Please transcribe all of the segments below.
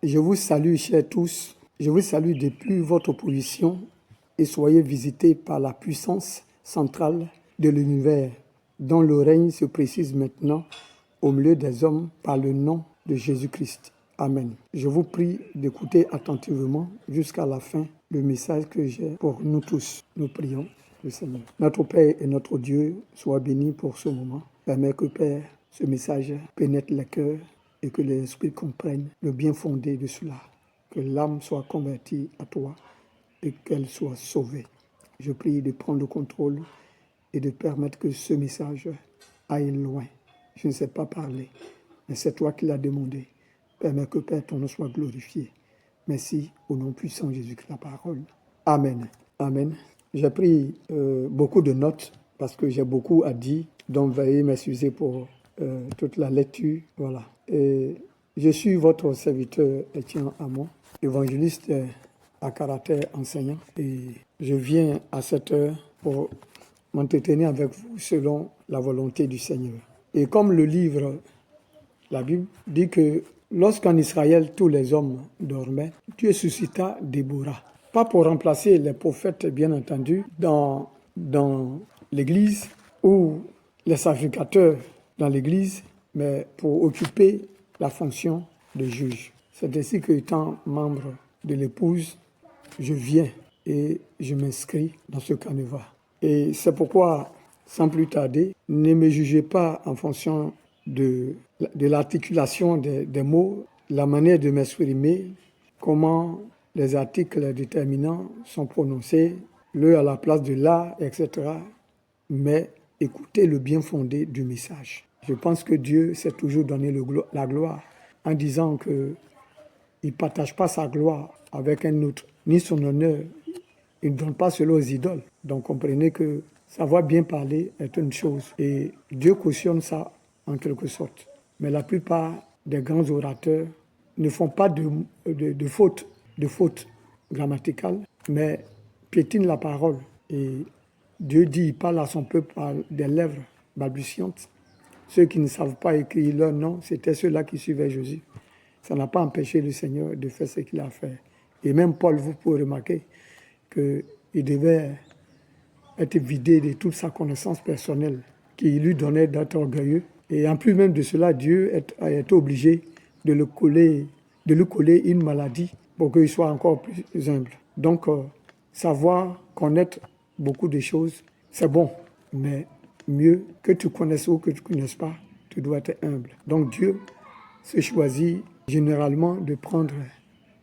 Je vous salue, chers tous. Je vous salue depuis votre position et soyez visités par la puissance centrale de l'univers, dont le règne se précise maintenant au milieu des hommes par le nom de Jésus-Christ. Amen. Je vous prie d'écouter attentivement jusqu'à la fin le message que j'ai pour nous tous. Nous prions le Seigneur. Notre Père et notre Dieu, sois béni pour ce moment. Permets que, Père, ce message pénètre les cœurs et que les esprits comprennent le bien fondé de cela. Que l'âme soit convertie à toi et qu'elle soit sauvée. Je prie de prendre le contrôle et de permettre que ce message aille loin. Je ne sais pas parler, mais c'est toi qui l'as demandé. Permets que, Père, ton nom soit glorifié. Merci au nom puissant de Jésus-Christ, la parole. Amen. Amen. J'ai pris beaucoup de notes parce que j'ai beaucoup à dire, donc veuillez m'excuser pour toute la lecture. Voilà. Et je suis votre serviteur Étienne Hamon, évangéliste à caractère enseignant, et je viens à cette heure pour m'entretenir avec vous selon la volonté du Seigneur. Et comme le livre, la Bible, dit que lorsqu'en Israël tous les hommes dormaient, Dieu suscita Déborah. Pas pour remplacer les prophètes, bien entendu, dans l'Église ou les sacrificateurs dans l'Église, mais pour occuper la fonction de juge. C'est ainsi que, étant membre de l'épouse, je viens et je m'inscris dans ce canevas. Et c'est pourquoi, sans plus tarder, ne me jugez pas en fonction de l'articulation des mots, la manière de m'exprimer, comment les articles déterminants sont prononcés, le à la place de la, etc. Mais écoutez le bien fondé du message. Je pense que Dieu s'est toujours donné la gloire en disant qu'il ne partage pas sa gloire avec un autre, ni son honneur. Il ne donne pas cela aux idoles. Donc comprenez que savoir bien parler est une chose. Et Dieu cautionne ça en quelque sorte. Mais la plupart des grands orateurs ne font pas de fautes grammaticales, mais piétinent la parole. Et Dieu dit, il parle à son peuple par des lèvres balbutiantes. Ceux qui ne savent pas écrire leur nom, c'était ceux-là qui suivaient Jésus. Ça n'a pas empêché le Seigneur de faire ce qu'il a fait. Et même Paul, vous pouvez remarquer qu'il devait être vidé de toute sa connaissance personnelle qui lui donnait d'être orgueilleux. Et en plus même de cela, Dieu a été obligé de lui coller une maladie pour qu'il soit encore plus humble. Donc, savoir, connaître beaucoup de choses, c'est bon, mais mieux que tu connaisses ou que tu ne connaisses pas, tu dois être humble. Donc Dieu se choisit généralement de prendre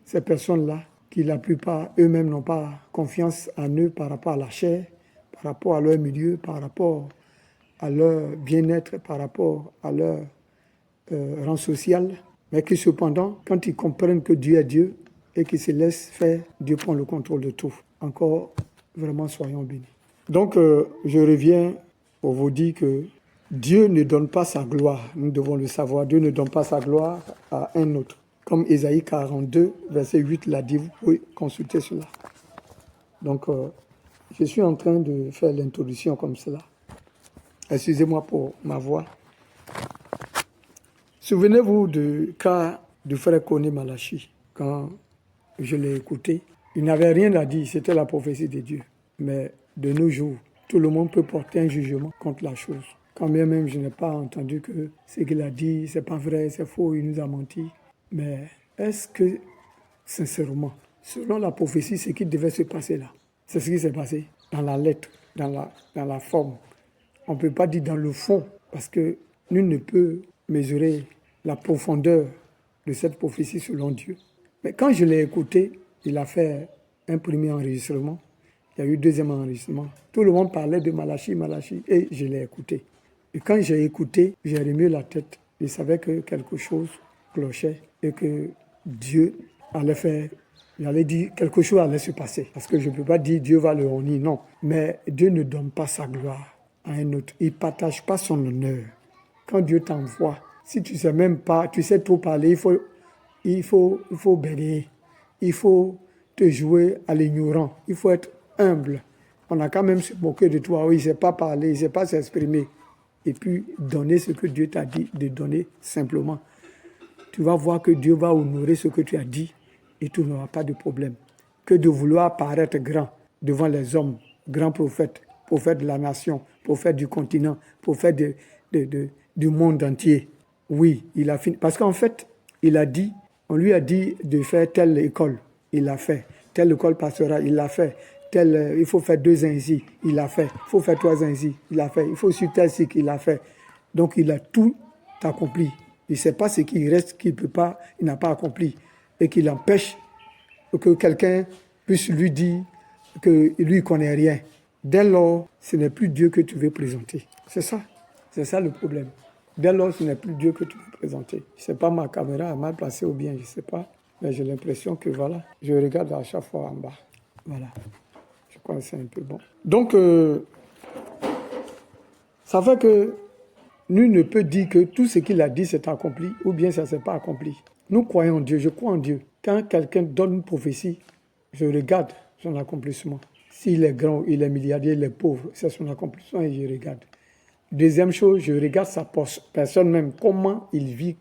ces personnes-là qui la plupart eux-mêmes n'ont pas confiance en eux par rapport à la chair, par rapport à leur milieu, par rapport à leur bien-être, par rapport à leur rang social, mais que cependant, quand ils comprennent que Dieu est Dieu et qu'ils se laissent faire, Dieu prend le contrôle de tout. Encore, vraiment, soyons bénis. Donc, je reviens pour vous dire que Dieu ne donne pas sa gloire, nous devons le savoir, Dieu ne donne pas sa gloire à un autre. Comme Ésaïe 42, verset 8 l'a dit, vous pouvez consulter cela. Donc, je suis en train de faire l'introduction comme cela. Excusez-moi pour ma voix. Souvenez-vous du cas du frère Koné Malachi. Quand je l'ai écouté, il n'avait rien à dire, c'était la prophétie de Dieu. Mais de nos jours, tout le monde peut porter un jugement contre la chose. Quand bien même je n'ai pas entendu que ce qu'il a dit, c'est pas vrai, c'est faux, il nous a menti. Mais est-ce que, sincèrement, selon la prophétie, ce qui devait se passer là, c'est ce qui s'est passé dans la lettre, dans la forme. On ne peut pas dire dans le fond, parce que nul ne peut mesurer la profondeur de cette prophétie selon Dieu. Mais quand je l'ai écouté, il a fait un premier enregistrement, il y a eu un deuxième enregistrement. Tout le monde parlait de Malachi, et je l'ai écouté. Et quand j'ai écouté, j'ai remué la tête. Je savais que quelque chose clochait et que Dieu allait faire, j'allais dire, quelque chose allait se passer. Parce que je ne peux pas dire Dieu va le honir, non. Mais Dieu ne donne pas sa gloire à un autre. Il ne partage pas son honneur. Quand Dieu t'envoie, si tu ne sais même pas, tu sais trop parler, il faut bénir. Il faut te jouer à l'ignorant. Il faut être humble. On a quand même se moquer de toi. Oui, il ne sait pas parler, il ne sait pas s'exprimer. Et puis donner ce que Dieu t'a dit de donner simplement. tu vas voir que Dieu va honorer ce que tu as dit et tu n'auras pas de problème. Que de vouloir paraître grand devant les hommes, grand prophète, prophète de la nation, prophète du continent, prophète du monde entier. Oui, il a fini. Parce qu'en fait, on lui a dit de faire telle école, il l'a fait. Telle école pastorale, il l'a fait. Il faut faire 2 ans ici, il l'a fait. Il faut faire 3 ans ici, il l'a fait. Il faut suivre tel cycle, il l'a fait. Donc il a tout accompli. Il ne sait pas ce qui reste, qu'il peut pas, il n'a pas accompli. Et qu'il empêche que quelqu'un puisse lui dire que lui ne connaît rien. Dès lors, ce n'est plus Dieu que tu veux présenter. C'est ça le problème. Dès lors, ce n'est plus Dieu que tu veux présenter. Je ne sais pas, ma caméra est mal placée ou bien, je ne sais pas. Mais j'ai l'impression que voilà, je regarde à chaque fois en bas. Voilà. Je crois que c'est un peu bon. Donc, ça fait que nul ne peut dire que tout ce qu'il a dit s'est accompli ou bien ça ne s'est pas accompli. Nous croyons en Dieu, je crois en Dieu. Quand quelqu'un donne une prophétie, je regarde son accomplissement. S'il est grand, il est milliardaire, il est pauvre, c'est son accomplissement et je regarde. Deuxième chose, je regarde sa personne même, comment il vit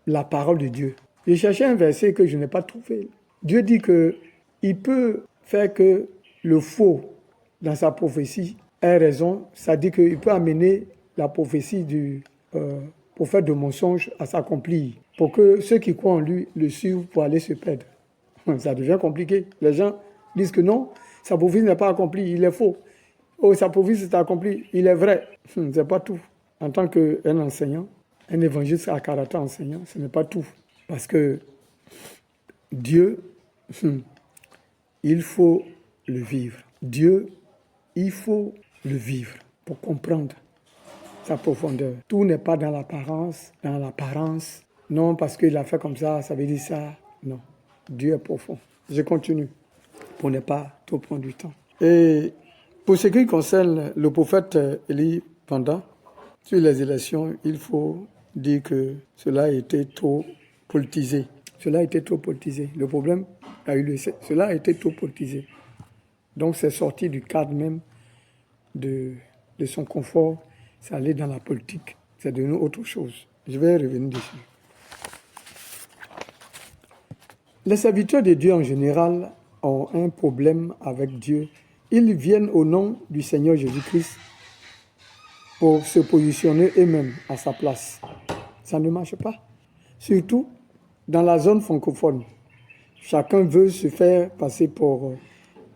la parole de Dieu. J'ai cherché un verset que je n'ai pas trouvé. Dieu dit qu'il peut faire que le faux dans sa prophétie ait raison. Ça dit qu'il peut amener la prophétie du prophète de mensonge à s'accomplir pour que ceux qui croient en lui le suivent pour aller se perdre. Ça devient compliqué. Les gens disent que non, sa prophétie n'est pas accomplie, il est faux. Oh, sa prophétie s'est accomplie, il est vrai. C'est pas tout. En tant qu'un enseignant, un évangéliste à caractère enseignant, ce n'est pas tout. Parce que Dieu, il faut le vivre. Dieu, il faut le vivre pour comprendre sa profondeur. Tout n'est pas dans l'apparence. Non, parce qu'il a fait comme ça veut dire ça. Non, Dieu est profond. Je continue pour ne pas trop prendre du temps. Et pour ce qui concerne le prophète Élie Panda, sur les élections, il faut dire que cela a été trop politisé. Le problème a eu cela a été trop politisé. Donc c'est sorti du cadre même de son confort. C'est allé dans la politique. C'est devenu autre chose. Je vais revenir dessus. Les serviteurs de Dieu en général ont un problème avec Dieu. Ils viennent au nom du Seigneur Jésus-Christ pour se positionner eux-mêmes à sa place. Ça ne marche pas. Surtout dans la zone francophone. Chacun veut se faire passer pour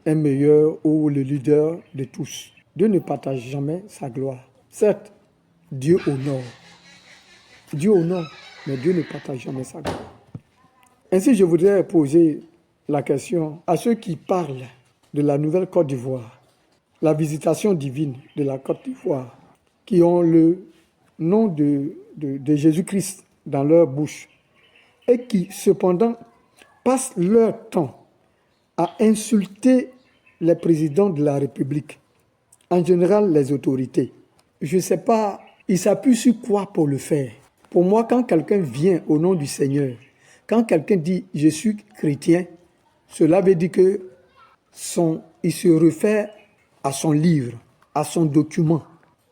un meilleur ou le leader de tous. Dieu ne partage jamais sa gloire. Certes, Dieu honore, mais Dieu ne partage jamais sa gloire. Ainsi, je voudrais poser la question à ceux qui parlent de la nouvelle Côte d'Ivoire, la visitation divine de la Côte d'Ivoire, qui ont le nom de Jésus-Christ dans leur bouche et qui, cependant, passent leur temps à insulter les présidents de la République, en général les autorités. Je ne sais pas, ils s'appuient sur quoi pour le faire. Pour moi, quand quelqu'un vient au nom du Seigneur, quand quelqu'un dit « je suis chrétien », cela veut dire que il se réfère à son livre, à son document,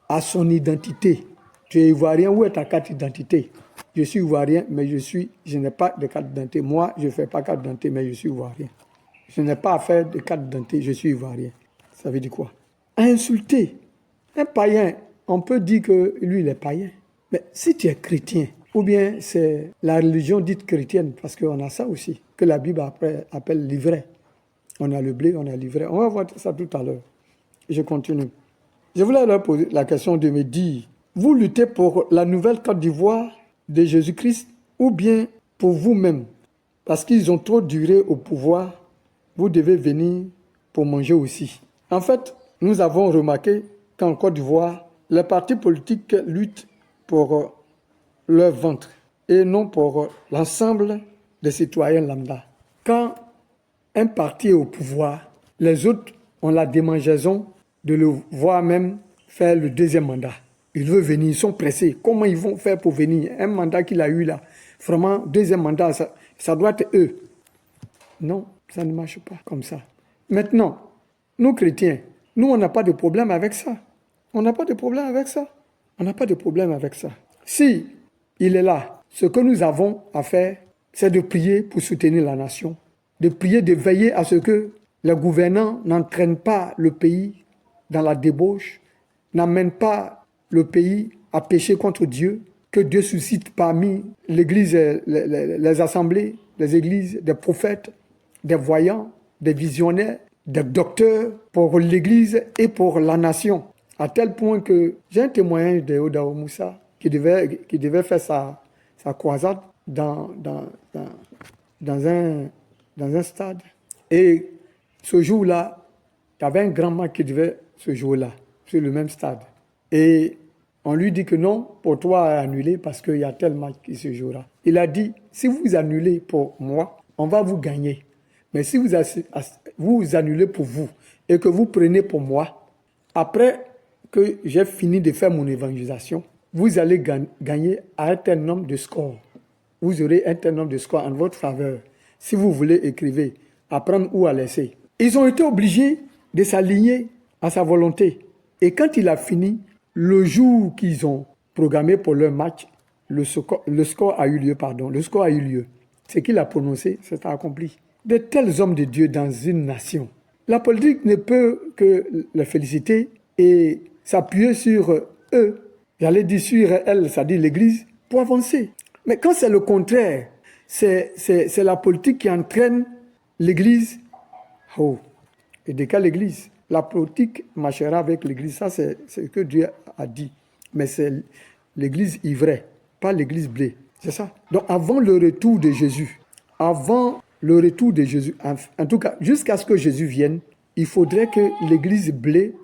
à son identité. Tu es ivoirien, où est ta carte d'identité? Je suis ivoirien, mais je n'ai pas de carte d'identité. Moi, je ne fais pas carte d'identité, mais je suis ivoirien. Je n'ai pas à faire de carte d'identité, je suis ivoirien. Ça veut dire quoi? Insulter. Un païen, on peut dire que lui, il est païen. Mais si tu es chrétien, ou bien c'est la religion dite chrétienne, parce qu'on a ça aussi, que la Bible appelle l'ivraie. On a le blé, on a l'ivraie. On va voir ça tout à l'heure. Je continue. Je voulais leur poser la question de me dire, vous luttez pour la nouvelle Côte d'Ivoire de Jésus-Christ ou bien pour vous-même? Parce qu'ils ont trop duré au pouvoir, vous devez venir pour manger aussi. En fait, nous avons remarqué qu'en Côte d'Ivoire, les partis politiques luttent pour leur ventre et non pour l'ensemble des citoyens lambda. Quand un parti est au pouvoir, les autres ont la démangeaison de le voir même faire le deuxième mandat. Il veut venir, ils sont pressés. Comment ils vont faire pour venir? Un mandat qu'il a eu là, vraiment, deuxième mandat, ça doit être eux. Non, ça ne marche pas comme ça. Maintenant, nous chrétiens, nous, on n'a pas de problème avec ça. On n'a pas de problème avec ça. Si il est là, ce que nous avons à faire, c'est de prier pour soutenir la nation, de prier, de veiller à ce que les gouvernants n'entraînent pas le pays dans la débauche, n'amènent pas le pays à pécher contre Dieu, que Dieu suscite parmi l'Église, les assemblées, les églises, des prophètes, des voyants, des visionnaires, des docteurs pour l'Église et pour la nation. À tel point que j'ai un témoignage de Oda Moussa qui devait faire sa croisade dans un stade. Et ce jour-là, il y avait un grand match qui devait ce jour-là, sur le même stade. Et on lui dit que non, pour toi, annuler parce qu'il y a tel match qui se jouera. Il a dit, si vous annulez pour moi, on va vous gagner. Mais si vous annulez pour vous et que vous prenez pour moi, après que j'ai fini de faire mon évangélisation, vous allez gagner à un tel nombre de scores. Vous aurez un tel nombre de scores en votre faveur. Si vous voulez, écrivez, à prendre ou à laisser. Ils ont été obligés de s'aligner à sa volonté. Et quand il a fini, le jour qu'ils ont programmé pour leur match, le score a eu lieu. Le score a eu lieu. Ce qu'il a prononcé, c'est accompli. De tels hommes de Dieu dans une nation. La politique ne peut que les féliciter et s'appuyer sur eux. J'allais dire sur elle, c'est-à-dire l'Église, pour avancer. Mais quand c'est le contraire, c'est la politique qui entraîne l'Église. Oh, et décale l'Église. La politique marchera avec l'Église. Ça, c'est ce que Dieu a dit. Mais c'est l'Église ivrée, pas l'Église blée. C'est ça. Donc, avant le retour de Jésus, en tout cas, jusqu'à ce que Jésus vienne, il faudrait que l'Église blée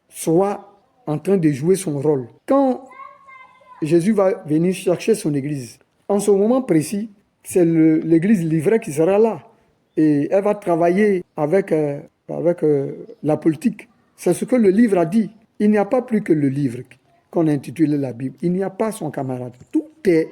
soit en train de jouer son rôle. Quand Jésus va venir chercher son Église, en ce moment précis, c'est l'Église livrée qui sera là. Et elle va travailler avec la politique. C'est ce que le livre a dit. Il n'y a pas plus que le livre qu'on a intitulé la Bible. Il n'y a pas son camarade. Tout est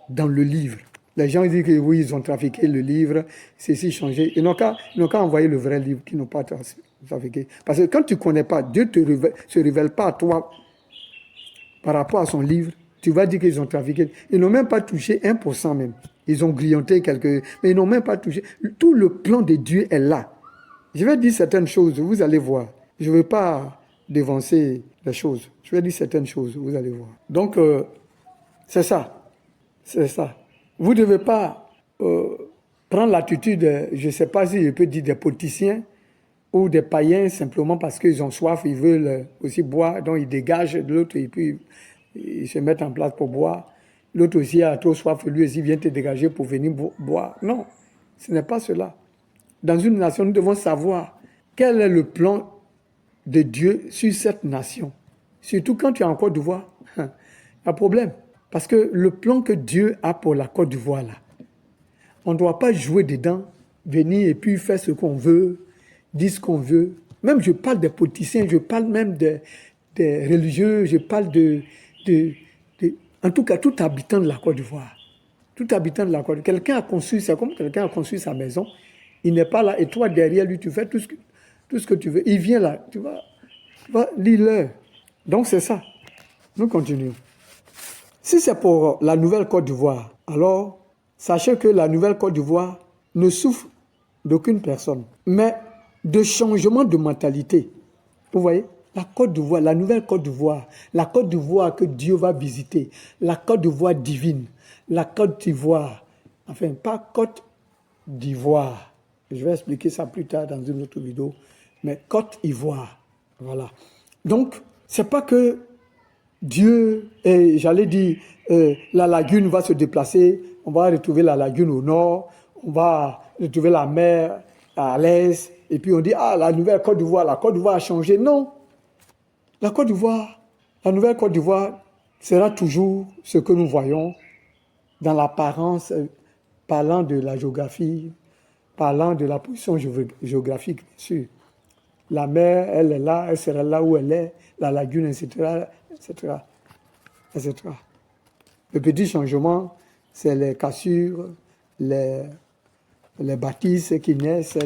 dans le livre. Les gens disent que oui, ils ont trafiqué le livre, ceci changé. Ils n'ont qu'à envoyer le vrai livre qu'ils n'ont pas trafiqué. Parce que quand tu ne connais pas, Dieu ne se révèle pas à toi par rapport à son livre, tu vas dire qu'ils ont trafiqué. Ils n'ont même pas touché 1% même. Ils ont grillonté mais ils n'ont même pas touché. Tout le plan de Dieu est là. Je vais dire certaines choses, vous allez voir. Je ne veux pas dévancer les choses. Je vais dire certaines choses, vous allez voir. Donc, c'est ça. C'est ça. Vous ne devez pas prendre l'attitude, je ne sais pas si je peux dire des politiciens ou des païens simplement parce qu'ils ont soif, ils veulent aussi boire, donc ils dégagent de l'autre et puis ils se mettent en place pour boire. L'autre aussi a trop soif, lui aussi vient te dégager pour venir boire. Non, ce n'est pas cela. Dans une nation, nous devons savoir quel est le plan de Dieu sur cette nation. Surtout quand tu es en Côte d'Ivoire, il y a un problème. Parce que le plan que Dieu a pour la Côte d'Ivoire, là, on ne doit pas jouer dedans, venir et puis faire ce qu'on veut, dire ce qu'on veut. Même je parle des politiciens, je parle même des religieux, je parle en tout cas, tout habitant de la Côte d'Ivoire. Tout habitant de la Côte d'Ivoire. Quelqu'un a conçu, c'est comme quelqu'un a construit sa maison, il n'est pas là, et toi, derrière lui, tu fais tout ce que tu veux. Il vient là, tu vas lire-leur. Donc, c'est ça. Nous continuons. Si c'est pour la Nouvelle-Côte d'Ivoire, alors sachez que la Nouvelle-Côte d'Ivoire ne souffre d'aucune personne, mais de changement de mentalité. Vous voyez, la Côte d'Ivoire, la Nouvelle-Côte d'Ivoire, la Côte d'Ivoire que Dieu va visiter, la Côte d'Ivoire divine, la Côte d'Ivoire, enfin pas Côte d'Ivoire, je vais expliquer ça plus tard dans une autre vidéo, mais Côte d'Ivoire, voilà. Donc, c'est pas que Dieu, et j'allais dire, la lagune va se déplacer, on va retrouver la lagune au nord, on va retrouver la mer à l'est, et puis on dit, la nouvelle Côte d'Ivoire, la Côte d'Ivoire a changé. Non, la Côte d'Ivoire, la nouvelle Côte d'Ivoire sera toujours ce que nous voyons dans l'apparence, parlant de la géographie, parlant de la position géographique, bien sûr. La mer, elle est là, elle sera là où elle est, la lagune, etc., etc., etc. Le petit changement, c'est les cassures, les bâtisses qui naissent,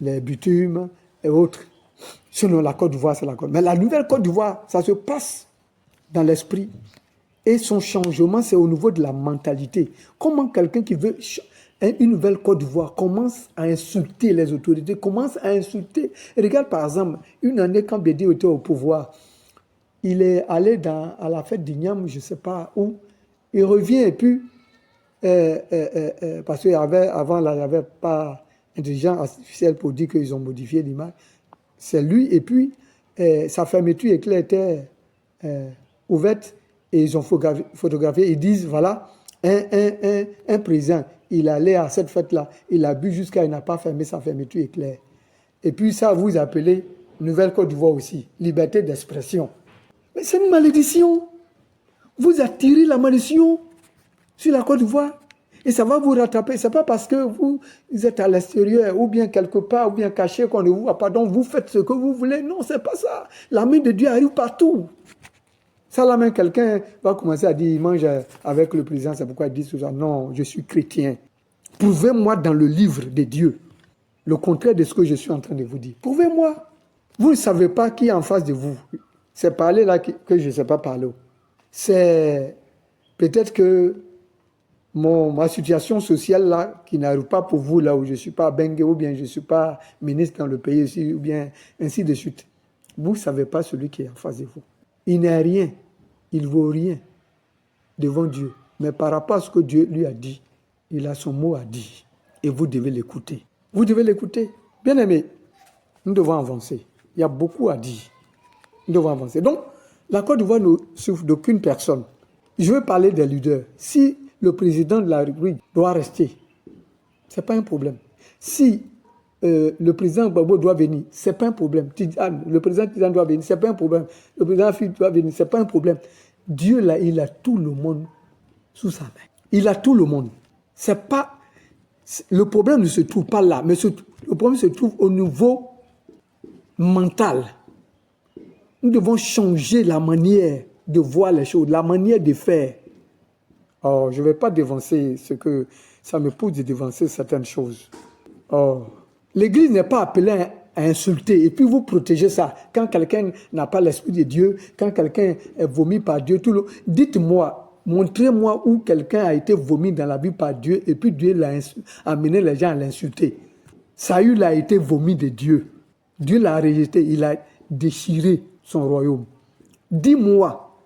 les bitumes et autres. Sinon, la Côte d'Ivoire, c'est la Côte. Mais la nouvelle Côte d'Ivoire, ça se passe dans l'esprit. Et son changement, c'est au niveau de la mentalité. Comment quelqu'un qui veut une nouvelle Côte d'Ivoire commence à insulter les autorités, commence à insulter. Regarde par exemple, une année quand Bédi était au pouvoir, il est allé à la fête d'Ignam, je ne sais pas où, il revient et puis, parce qu'avant, il n'y avait pas d'intelligence artificielle pour dire qu'ils ont modifié l'image, c'est lui et puis sa fermeture éclair était ouverte et ils ont photographié, ils disent voilà, un président, il allait à cette fête-là, il a bu jusqu'à, il n'a pas fermé sa fermeture éclair. Et puis ça, vous appelez Nouvelle Côte d'Ivoire aussi, liberté d'expression. Mais c'est une malédiction. Vous attirez la malédiction sur la Côte d'Ivoire et ça va vous rattraper. Ce n'est pas parce que vous êtes à l'extérieur ou bien quelque part ou bien caché qu'on ne vous voit pas, donc vous faites ce que vous voulez. Non, ce n'est pas ça. La main de Dieu arrive partout. Ça, la main, quelqu'un va commencer à dire, il mange avec le président, c'est pourquoi il dit souvent, non, je suis chrétien. Prouvez-moi dans le livre de Dieu le contraire de ce que je suis en train de vous dire. Prouvez-moi. Vous ne savez pas qui est en face de vous. C'est parler là que je ne sais pas parler. C'est peut-être que ma situation sociale là, qui n'arrive pas pour vous là où je ne suis pas bengue ou bien je ne suis pas ministre dans le pays ici ou bien ainsi de suite. Vous ne savez pas celui qui est en face de vous. Il n'est rien, il ne vaut rien devant Dieu. Mais par rapport à ce que Dieu lui a dit, il a son mot à dire. Et vous devez l'écouter. Vous devez l'écouter. Bien aimé, nous devons avancer. Il y a beaucoup à dire. Nous devons avancer. Donc, la Côte d'Ivoire ne souffre d'aucune personne. Je veux parler des leaders. Si le président de la République doit rester, ce n'est pas un problème. Si le président Gbagbo doit venir, ce n'est pas un problème. Le président Tidjane doit venir, ce n'est pas un problème. Le président Fils doit venir, ce n'est pas un problème. Dieu, là, il a tout le monde sous sa main. Il a tout le monde. C'est pas, le problème ne se trouve pas là, mais le problème se trouve au niveau mental. Nous devons changer la manière de voir les choses, la manière de faire. Oh, je ne vais pas dévancer ce que ça me pousse de dévancer certaines choses. Oh. L'Église n'est pas appelée à insulter et puis vous protéger ça. Quand quelqu'un n'a pas l'Esprit de Dieu, quand quelqu'un est vomi par Dieu, dites-moi, montrez-moi où quelqu'un a été vomi dans la Bible par Dieu et puis Dieu l'a amené les gens à l'insulter. Saül a été vomi de Dieu. Dieu l'a rejeté, il a déchiré son royaume. Dis-moi,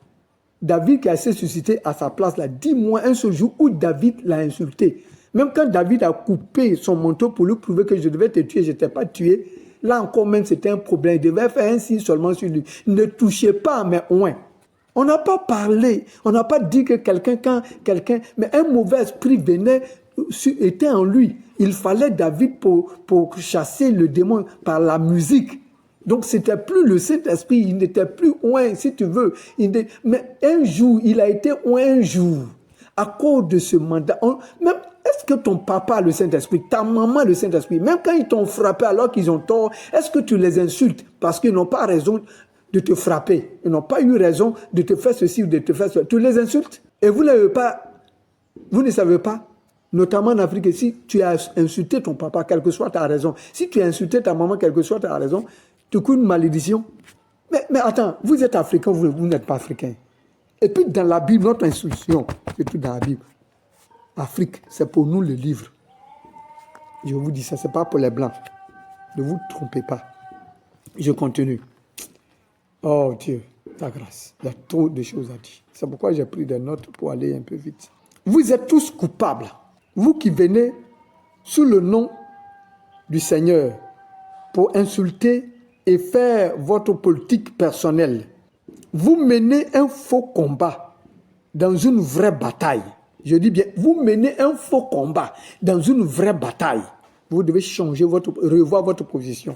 David qui a été suscité à sa place là, dis-moi un seul jour où David l'a insulté. Même quand David a coupé son manteau pour lui prouver que je devais te tuer, je ne t'ai pas tué, là encore même c'était un problème. Il devait faire un signe seulement sur lui. Ne touchez pas à mes oins. On n'a pas parlé, on n'a pas dit que mais un mauvais esprit était en lui. Il fallait David pour chasser le démon par la musique. Donc, c'était plus le Saint-Esprit, il n'était plus oint, si tu veux. Mais un jour, il a été oint un jour. À cause de ce mandat. Même, est-ce que ton papa a le Saint-Esprit, ta maman a le Saint-Esprit, même quand ils t'ont frappé alors qu'ils ont tort, est-ce que tu les insultes parce qu'ils n'ont pas raison de te frapper? Ils n'ont pas eu raison de te faire ceci ou de te faire cela. Tu les insultes et vous ne savez pas. Notamment en Afrique, si tu as insulté ton papa, quelle que soit ta raison, si tu as insulté ta maman, quelle que soit ta raison, tu coups une malédiction. Mais attends, vous êtes africain, vous n'êtes pas africain. Et puis dans la Bible, notre instruction, c'est tout dans la Bible. Afrique, c'est pour nous le livre. Je vous dis ça, ce n'est pas pour les blancs. Ne vous trompez pas. Je continue. Oh Dieu, ta grâce. Il y a trop de choses à dire. C'est pourquoi j'ai pris des notes pour aller un peu vite. Vous êtes tous coupables. Vous qui venez sous le nom du Seigneur pour insulter et faire votre politique personnelle. Vous menez un faux combat dans une vraie bataille. Je dis bien, vous menez un faux combat dans une vraie bataille. Vous devez revoir votre position.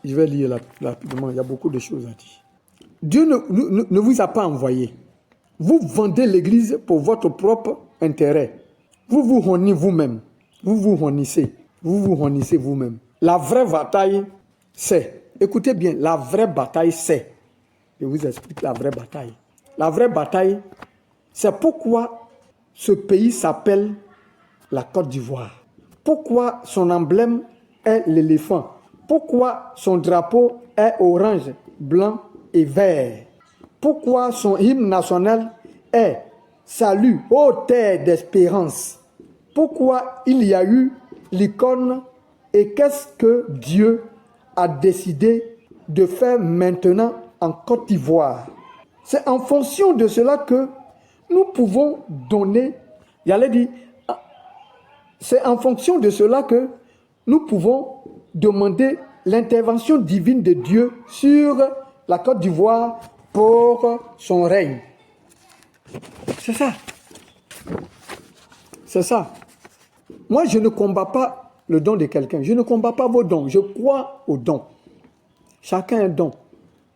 Je vais lire rapidement, il y a beaucoup de choses à dire. Dieu ne vous a pas envoyé. Vous vendez l'Église pour votre propre intérêt. Vous vous honnissez vous-même. Vous vous honnissez vous-même. La vraie bataille, c'est, écoutez bien, la vraie bataille, c'est, je vous explique la vraie bataille. La vraie bataille, c'est pourquoi ce pays s'appelle la Côte d'Ivoire. Pourquoi son emblème est l'éléphant. Pourquoi son drapeau est orange, blanc et vert. Pourquoi son hymne national est, salut, ô terre d'espérance. Pourquoi il y a eu l'icône et qu'est-ce que Dieu a décidé de faire maintenant en Côte d'Ivoire? C'est en fonction de cela que nous pouvons donner, j'allais dire, c'est en fonction de cela que nous pouvons demander l'intervention divine de Dieu sur la Côte d'Ivoire pour son règne. C'est ça. C'est ça. Moi, je ne combats pas le don de quelqu'un. Je ne combats pas vos dons. Je crois aux dons. Chacun a un don.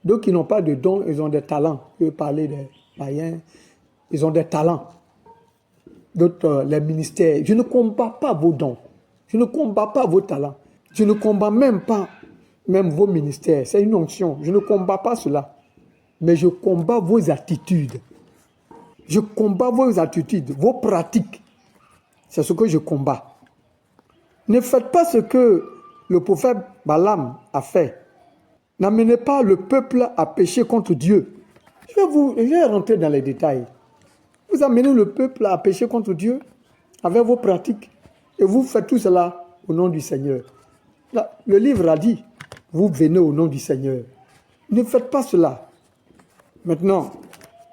Ceux qui n'ont pas de dons, ils ont des talents. Je veux parler des païens. Ils ont des talents. D'autres, les ministères. Je ne combats pas vos dons. Je ne combats pas vos talents. Je ne combats même pas vos ministères. C'est une onction. Je ne combats pas cela. Mais je combats vos attitudes. Je combats vos attitudes, vos pratiques. C'est ce que je combats. Ne faites pas ce que le prophète Balaam a fait. N'amenez pas le peuple à pécher contre Dieu. Je vais rentrer dans les détails. Vous amenez le peuple à pécher contre Dieu avec vos pratiques. Et vous faites tout cela au nom du Seigneur. Là, le livre a dit, vous venez au nom du Seigneur. Ne faites pas cela. Maintenant,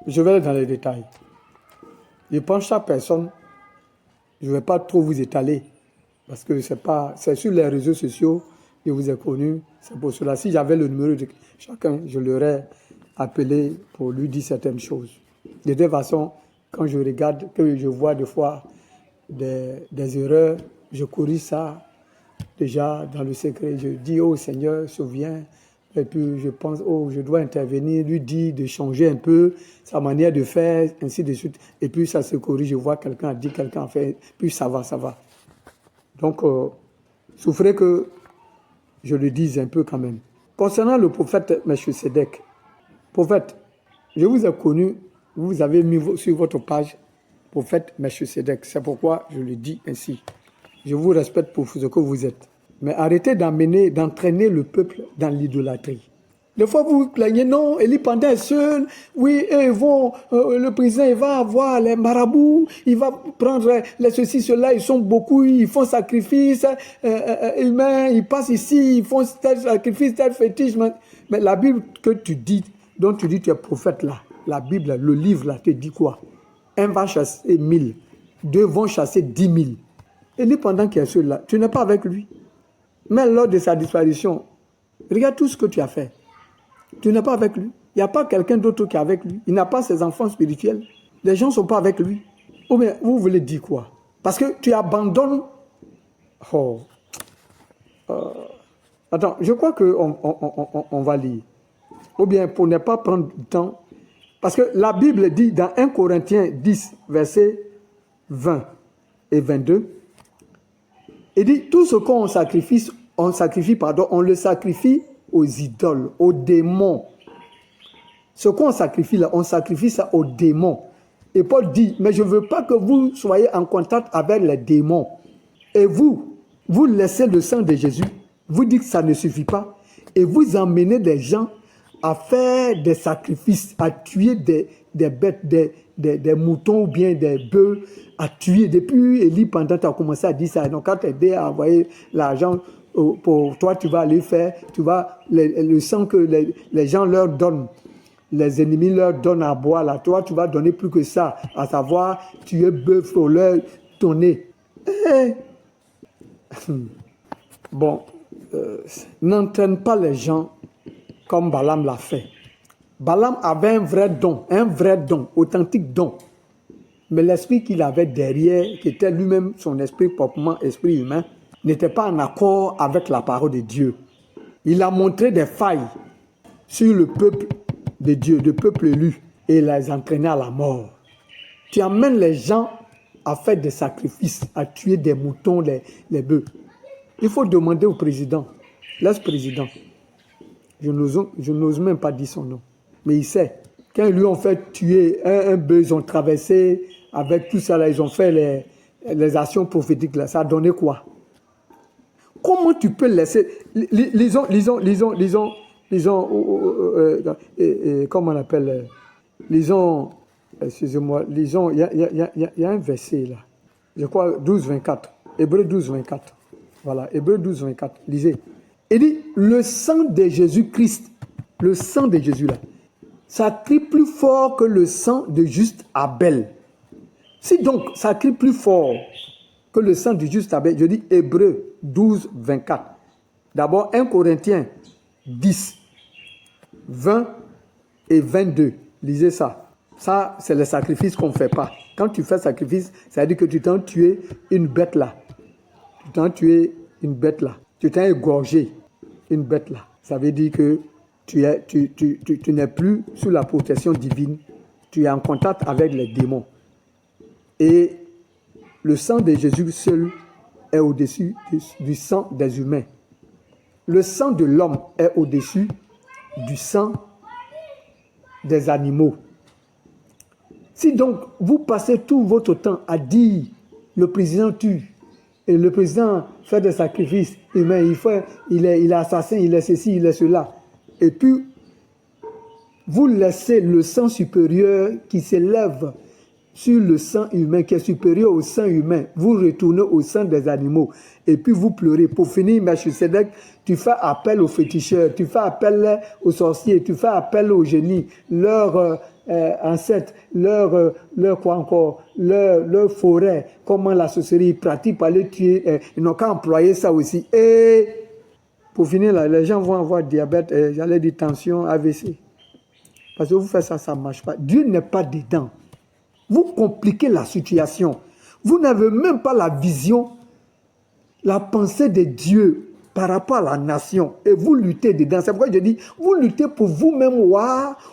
je vais aller dans les détails. Je pense que chaque personne, je ne vais pas trop vous étaler, parce que c'est sur les réseaux sociaux que vous ai connu. C'est pour cela. Si j'avais le numéro de chacun, je l'aurais appelé pour lui dire certaines choses. De toute façon, quand je regarde, que je vois des fois des erreurs, je corrige ça déjà dans le secret. Je dis, oh Seigneur, souviens. Et puis je pense, oh, je dois intervenir, lui dire de changer un peu sa manière de faire, ainsi de suite. Et puis ça se corrige, je vois quelqu'un a dit, quelqu'un a fait, puis ça va. Donc, souffrez que je le dise un peu quand même. Concernant le prophète Melchisedec, prophète, je vous ai connu, vous avez mis sur votre page, prophète Melchisedec. C'est pourquoi je le dis ainsi. Je vous respecte pour ce que vous êtes. Mais arrêtez d'entraîner le peuple dans l'idolâtrie. Des fois, vous vous plaignez, non, Élie Pandin est seul. Oui, le président, il va avoir les marabouts, il va prendre les ceci, cela, ils sont beaucoup, ils font sacrifice humain, ils passent ici, ils font tel sacrifice, tel fétiche. Mais la Bible que tu dis, dont tu dis tu es prophète là, la Bible, le livre là, te dit quoi? Un va chasser 1000, deux vont chasser 10 000. Élie Pandin qui est seul là, tu n'es pas avec lui. Mais lors de sa disparition, regarde tout ce que tu as fait. Tu n'es pas avec lui. Il n'y a pas quelqu'un d'autre qui est avec lui. Il n'a pas ses enfants spirituels. Les gens ne sont pas avec lui. Ou bien, vous voulez dire quoi? Parce que tu abandonnes... Attends, je crois qu'on va lire. Ou bien, pour ne pas prendre du temps... Parce que la Bible dit dans 1 Corinthiens 10, versets 20 et 22... Il dit, tout ce qu'on sacrifie, on le sacrifie aux idoles, aux démons. Ce qu'on sacrifie là, on sacrifie ça aux démons. Et Paul dit, mais je ne veux pas que vous soyez en contact avec les démons. Et vous laissez le sang de Jésus, vous dites que ça ne suffit pas, et vous emmenez des gens à faire des sacrifices, à tuer des bêtes, des moutons ou bien des bœufs, à tuer. Depuis Élie, pendant tu as commencé à dire ça, donc quand tu as aidé à envoyer l'argent pour toi, tu vas aller faire, tu vas, le sang que les gens leur donnent, les ennemis leur donnent à boire, là, toi, tu vas donner plus que ça, à savoir tuer bœuf pour leur donner. Bon, n'entraîne pas les gens comme Balaam l'a fait. Balaam avait un vrai don, authentique don. Mais l'esprit qu'il avait derrière, qui était lui-même son esprit proprement, esprit humain, n'était pas en accord avec la parole de Dieu. Il a montré des failles sur le peuple de Dieu, le peuple élu, et les entraîné à la mort. Tu amènes les gens à faire des sacrifices, à tuer des moutons, les bœufs. Il faut demander au président, l'ex-président, je n'ose même pas dire son nom, mais il sait. Quand ils lui ont fait tuer un bœuf, ils ont traversé avec tout ça, là, ils ont fait les actions prophétiques, là, ça a donné quoi? Comment tu peux laisser... Lisons, comment on appelle... Lisons Excusez-moi, lisons, il y a un verset là. Je crois 12, 24. Hébreux 12, 24. Voilà, Hébreux 12, 24. Lisez. Il dit, le sang de Jésus-Christ, le sang de Jésus là, ça crie plus fort que le sang de juste Abel. Si donc ça crie plus fort que le sang du juste Abel, je dis Hébreux 12, 24. D'abord 1 Corinthiens 10, 20 et 22. Lisez ça. Ça, c'est le sacrifice qu'on ne fait pas. Quand tu fais sacrifice, ça veut dire que tu t'en tué une bête là. Tu t'en tué une bête là. Tu t'es égorgé une bête là. Ça veut dire que tu n'es plus sous la protection divine. Tu es en contact avec les démons. Et le sang de Jésus seul est au-dessus du sang des humains. Le sang de l'homme est au-dessus du sang des animaux. Si donc vous passez tout votre temps à dire le président tue, et le président fait des sacrifices humains, il est assassin, il est ceci, il est cela, et puis vous laissez le sang supérieur qui s'élève sur le sang humain, qui est supérieur au sang humain, vous retournez au sang des animaux, et puis vous pleurez. Pour finir, Melchisedec, tu fais appel aux féticheurs, tu fais appel aux sorciers, tu fais appel aux génies, leurs ancêtres, leur quoi encore, leur forêt, comment la sorcellerie pratique pour les tuer, ils n'ont qu'à employer ça aussi. Et pour finir, là, les gens vont avoir diabète, j'allais dire tension, AVC. Parce que vous faites ça, ça ne marche pas. Dieu n'est pas dedans. Vous compliquez la situation. Vous n'avez même pas la vision, la pensée de Dieu par rapport à la nation. Et vous luttez dedans. C'est pourquoi je dis, vous luttez pour vous-même,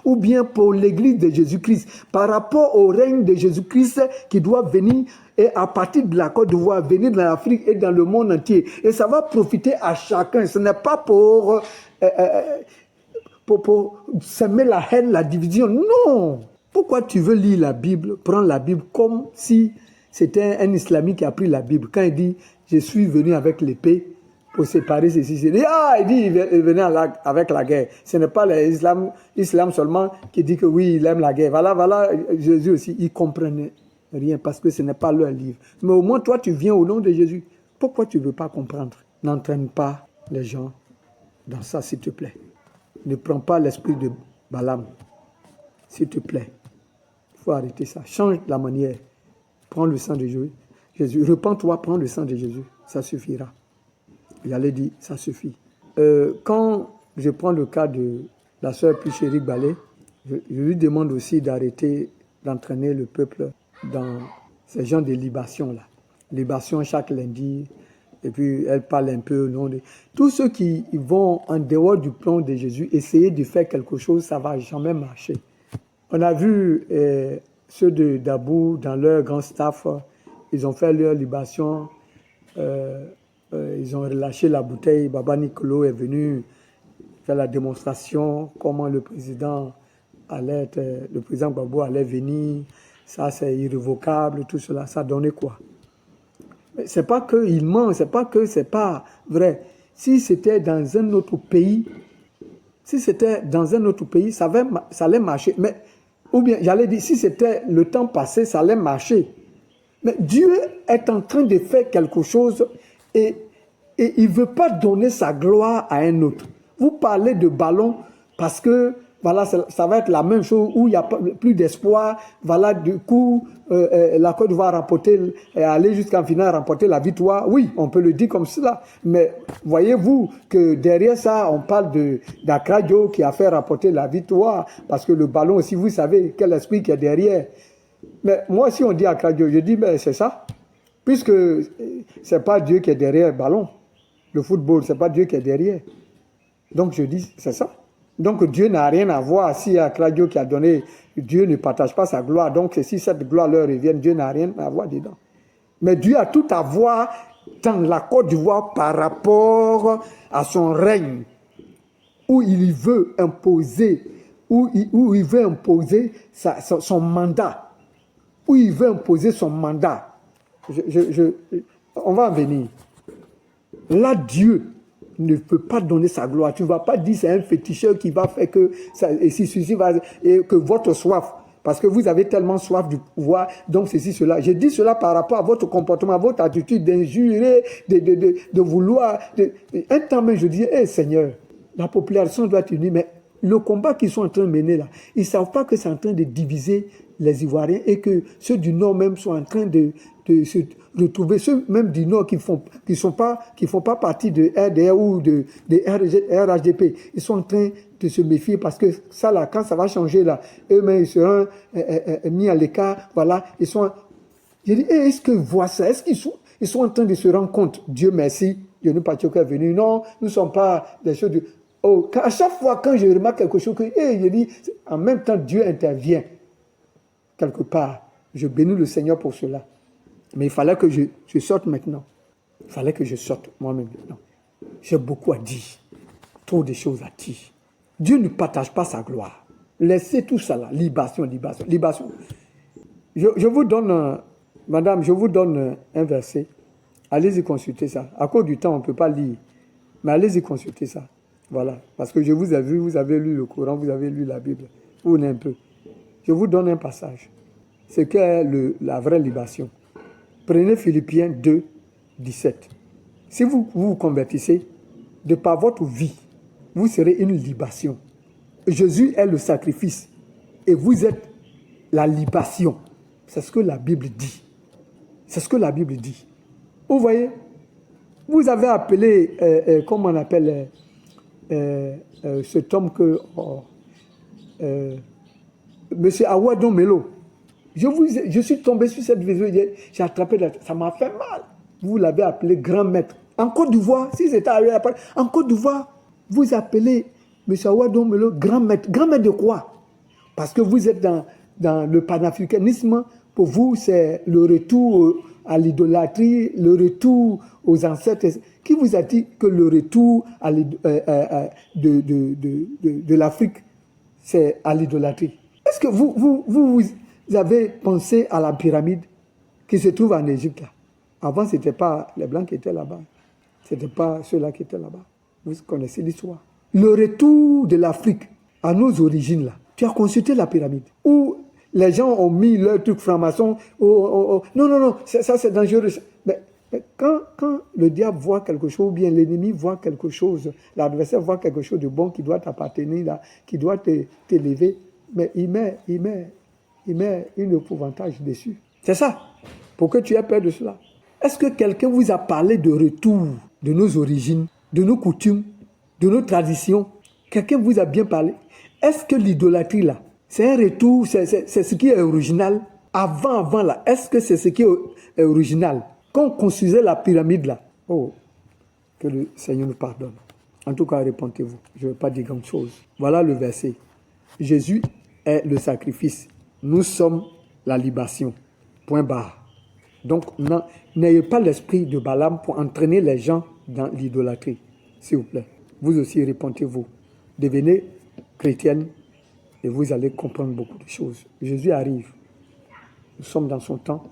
ou bien pour l'église de Jésus-Christ. Par rapport au règne de Jésus-Christ qui doit venir, et à partir de la Côte d'Ivoire, venir dans l'Afrique et dans le monde entier. Et ça va profiter à chacun. Ce n'est pas pour semer la haine, la division. Non! Pourquoi tu veux lire la Bible, prendre la Bible comme si c'était un islamique qui a pris la Bible? Quand il dit, je suis venu avec l'épée pour séparer ceci, il dit, il venait avec la guerre. Ce n'est pas l'islam seulement qui dit que oui, il aime la guerre. Voilà, Jésus aussi, il ne comprenait rien parce que ce n'est pas leur livre. Mais au moins, toi, tu viens au nom de Jésus. Pourquoi tu ne veux pas comprendre? N'entraîne pas les gens dans ça, s'il te plaît. Ne prends pas l'esprit de Balaam, s'il te plaît. Il faut arrêter ça. Change la manière. Prends le sang de Jésus. Repends-toi, prends le sang de Jésus. Ça suffira. J'allais dire, ça suffit. Quand je prends le cas de la sœur Puchéry Ballet, je lui demande aussi d'arrêter d'entraîner le peuple dans ces genres de libations-là. Libation chaque lundi. Et puis, elle parle un peu au nom de... Tous ceux qui vont en dehors du plan de Jésus, essayer de faire quelque chose, ça ne va jamais marcher. On a vu ceux de Dabou, dans leur grand staff, ils ont fait leur libation, ils ont relâché la bouteille. Baba Nicolo est venu faire la démonstration, comment le président Gbagbo allait venir. Ça, c'est irrévocable, tout cela. Ça donnait quoi? Mais c'est pas qu'il ment, c'est pas que c'est pas vrai. Si c'était dans un autre pays, ça allait marcher. Mais ou bien, j'allais dire, si c'était le temps passé, ça allait marcher. Mais Dieu est en train de faire quelque chose et il ne veut pas donner sa gloire à un autre. Vous parlez de ballon parce que, voilà, ça va être la même chose où il n'y a plus d'espoir. Voilà, du coup, la Côte va aller jusqu'en finale, remporter la victoire. Oui, on peut le dire comme cela. Mais voyez-vous que derrière ça, on parle d'Accra Diouf qui a fait rapporter la victoire. Parce que le ballon aussi, vous savez quel esprit qui est derrière. Mais moi, si on dit Accra Diouf, je dis, ben, c'est ça. Puisque ce n'est pas Dieu qui est derrière le ballon. Le football, ce n'est pas Dieu qui est derrière. Donc je dis, c'est ça. Donc Dieu n'a rien à voir. Si Accra Diouf qui a donné, Dieu ne partage pas sa gloire. Donc si cette gloire leur revient, Dieu n'a rien à voir dedans. Mais Dieu a tout à voir dans la Côte d'Ivoire par rapport à son règne, où il veut imposer, son mandat. Où il veut imposer son mandat. On va en venir. Là, Dieu ne peut pas donner sa gloire. Tu ne vas pas dire c'est un féticheur qui va faire que ça, et que votre soif Parce que vous avez tellement soif du pouvoir, donc ceci, cela. Je dis cela par rapport à votre comportement, à votre attitude d'injurer, de vouloir. Un temps même, je dis, Seigneur, la population doit être unie, mais le combat qu'ils sont en train de mener là, ils ne savent pas que c'est en train de diviser les Ivoiriens et que ceux du Nord même sont en train de se retrouver, ceux même du Nord qui font pas partie de RDR ou de RHDP, ils sont en train de se méfier parce que ça là, quand ça va changer là, eux-mêmes ils seront mis à l'écart, voilà, ils sont... J'ai dit, est-ce qu'ils voient ça? Est-ce qu'ils sont en train de se rendre compte? Dieu merci, Dieu n'est pas est venu, non, nous ne sommes pas des choses de... Oh, à chaque fois quand je remarque quelque chose, je dis, en même temps Dieu intervient quelque part. Je bénis le Seigneur pour cela. Mais il fallait que je sorte maintenant. Il fallait que je sorte moi-même maintenant. J'ai beaucoup à dire. Trop de choses à dire. Dieu ne partage pas sa gloire. Laissez tout ça là. Libation. Je vous donne, madame, je vous donne un verset. Allez-y consulter ça. À cause du temps, on ne peut pas lire. Mais allez-y consulter ça. Voilà. Parce que je vous ai vu, vous avez lu le Coran, vous avez lu la Bible. Vous venez un peu. Je vous donne un passage. C'est qu'est la vraie libation. Prenez Philippiens 2, 17. Si vous vous convertissez, de par votre vie, vous serez une libation. Jésus est le sacrifice et vous êtes la libation. C'est ce que la Bible dit. C'est ce que la Bible dit. Vous voyez, vous avez appelé, comment on appelle cet homme que... Monsieur Awadon Melo. Je suis tombé sur cette vidéo, j'ai attrapé, ça m'a fait mal. Vous l'avez appelé grand maître. En Côte d'Ivoire, si c'était arrivé après, en Côte d'Ivoire, vous appelez M. Awadon Melo grand maître. Grand maître de quoi? Parce que vous êtes dans le panafricanisme. Pour vous, c'est le retour à l'idolâtrie, le retour aux ancêtres. Qui vous a dit que le retour de l'Afrique, c'est à l'idolâtrie? Est-ce que vous avez pensé à la pyramide qui se trouve en Égypte là? Avant, ce n'était pas les Blancs qui étaient là-bas. Ce n'était pas ceux-là qui étaient là-bas. Vous connaissez l'histoire. Le retour de l'Afrique à nos origines là. Tu as consulté la pyramide où les gens ont mis leur truc franc-maçon. Non, ça c'est dangereux. Mais quand le diable voit quelque chose, ou bien l'ennemi voit quelque chose, l'adversaire voit quelque chose de bon qui doit t'appartenir, là, qui doit t'élever, mais il met une épouvantage dessus. C'est ça. Pour que tu aies peur de cela. Est-ce que quelqu'un vous a parlé de retour de nos origines, de nos coutumes, de nos traditions? Quelqu'un vous a bien parlé? Est-ce que l'idolâtrie là, c'est un retour, c'est ce qui est original? Avant là, est-ce que c'est ce qui est original? Quand on construisait la pyramide là, oh, que le Seigneur nous pardonne. En tout cas, répondez-vous. Je ne vais pas dire grand chose. Voilà le verset. Jésus est le sacrifice. Nous sommes la libation. Point barre. Donc, n'ayez pas l'esprit de Balaam pour entraîner les gens dans l'idolâtrie. S'il vous plaît. Vous aussi, répondez-vous. Devenez chrétienne et vous allez comprendre beaucoup de choses. Jésus arrive. Nous sommes dans son temps.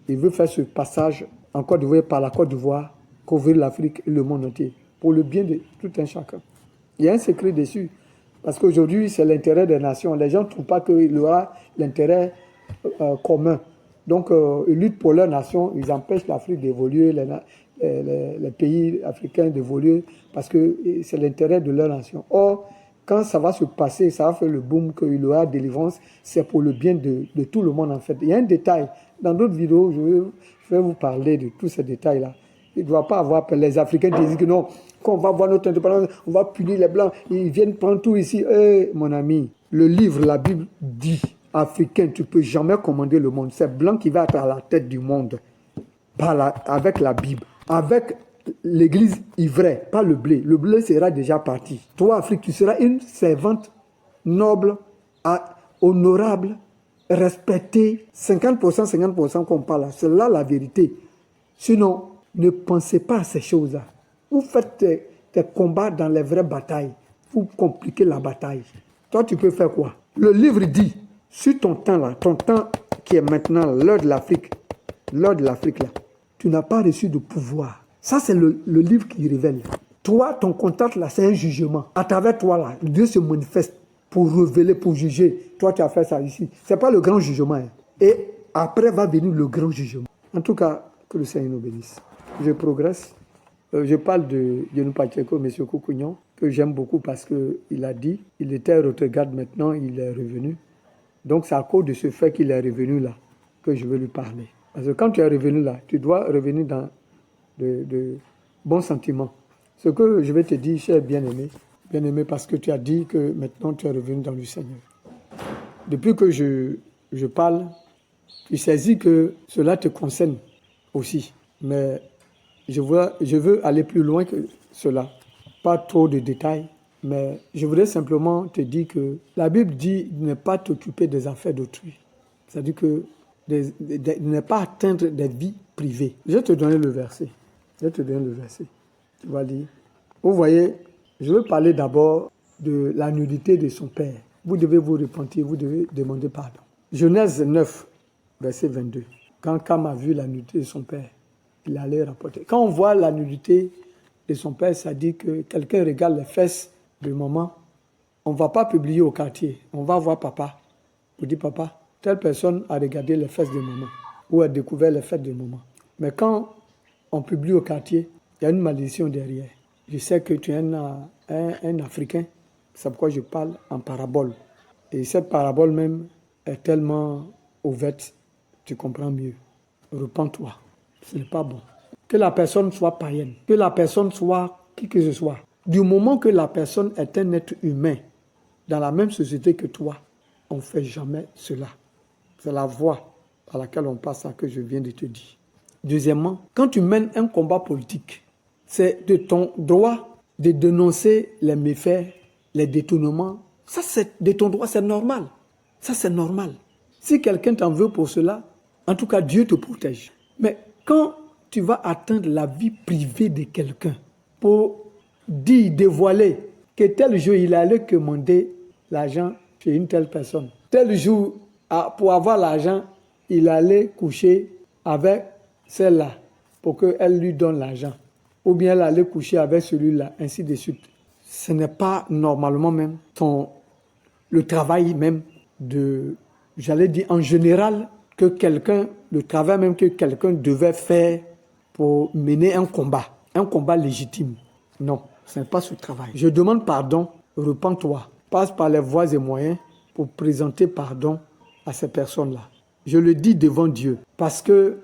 Il veut faire ce passage en Côte d'Ivoire, par la Côte d'Ivoire, couvrir l'Afrique et le monde entier, pour le bien de tout un chacun. Il y a un secret dessus. Parce qu'aujourd'hui, c'est l'intérêt des nations. Les gens ne trouvent pas qu'il y aura l'intérêt commun. Donc, ils luttent pour leur nation. Ils empêchent l'Afrique d'évoluer, les pays africains d'évoluer, parce que c'est l'intérêt de leur nation. Or, quand ça va se passer, ça va faire le boom, qu'il y aura délivrance, c'est pour le bien de tout le monde en fait. Il y a un détail. Dans d'autres vidéos, je vais vous parler de tous ces détails-là. Il ne doit pas avoir peur. Les Africains disent que non, quand on va voir notre indépendance, on va punir les Blancs, ils viennent prendre tout ici. Mon ami, le livre, la Bible dit, Africain, tu ne peux jamais commander le monde. C'est Blanc qui va être à la tête du monde. Avec la Bible. Avec l'église ivraie, pas le blé. Le blé sera déjà parti. Toi, Afrique, tu seras une servante noble, honorable, respectée. 50% qu'on parle. C'est là la vérité. Sinon, ne pensez pas à ces choses-là. Vous faites tes combats dans les vraies batailles. Vous compliquez la bataille. Toi, tu peux faire quoi? Le livre dit, sur ton temps là, ton temps qui est maintenant l'heure de l'Afrique, là, tu n'as pas reçu de pouvoir. Ça, c'est le livre qui révèle. Toi, ton contact là, c'est un jugement. À travers toi là, Dieu se manifeste pour révéler, pour juger. Toi, tu as fait ça ici. Ce n'est pas le grand jugement. Hein. Et après va venir le grand jugement. En tout cas, que le Seigneur nous bénisse. Je progresse. Je parle de Dienou Pacheco, M. Koukouignon, que j'aime beaucoup parce qu'il a dit, il était à Rotterdam, maintenant il est revenu. Donc c'est à cause de ce fait qu'il est revenu là que je veux lui parler. Parce que quand tu es revenu là, tu dois revenir dans de bons sentiments. Ce que je vais te dire, cher bien-aimé, parce que tu as dit que maintenant tu es revenu dans le Seigneur. Depuis que je parle, tu saisis que cela te concerne aussi. Mais je veux aller plus loin que cela. Pas trop de détails, mais je voudrais simplement te dire que la Bible dit de ne pas t'occuper des affaires d'autrui. C'est-à-dire que de ne pas atteindre des vies privées. Je vais te donner le verset. Tu vas lire. Vous voyez, je veux parler d'abord de la nudité de son père. Vous devez vous repentir, vous devez demander pardon. Genèse 9, verset 22. Quand Cam a vu la nudité de son père, il allait rapporter. Quand on voit la nudité de son père, ça dit que quelqu'un regarde les fesses de maman. On ne va pas publier au quartier. On va voir papa. On dit, papa, telle personne a regardé les fesses de maman ou a découvert les fesses de maman. Mais quand on publie au quartier, il y a une malédiction derrière. Je sais que tu es un Africain. C'est pourquoi je parle en parabole. Et cette parabole même est tellement ouverte, tu comprends mieux. Repends-toi. Ce n'est pas bon. Que la personne soit païenne, que la personne soit qui que ce soit. Du moment que la personne est un être humain, dans la même société que toi, on ne fait jamais cela. C'est la voie par laquelle on passe à que je viens de te dire. Deuxièmement, quand tu mènes un combat politique, c'est de ton droit de dénoncer les méfaits, les détournements. Ça, c'est de ton droit, c'est normal. Ça, c'est normal. Si quelqu'un t'en veut pour cela, en tout cas, Dieu te protège. Mais quand tu vas atteindre la vie privée de quelqu'un pour dire, dévoiler que tel jour, il allait commander l'argent chez une telle personne. Tel jour, pour avoir l'argent, il allait coucher avec celle-là pour qu'elle lui donne l'argent. Ou bien elle allait coucher avec celui-là, ainsi de suite. Ce n'est pas normalement même le travail même j'allais dire en général, le travail même que quelqu'un devait faire pour mener un combat légitime. Non, ce n'est pas ce travail. Je demande pardon, repens-toi, passe par les voies et moyens pour présenter pardon à ces personnes-là. Je le dis devant Dieu, parce que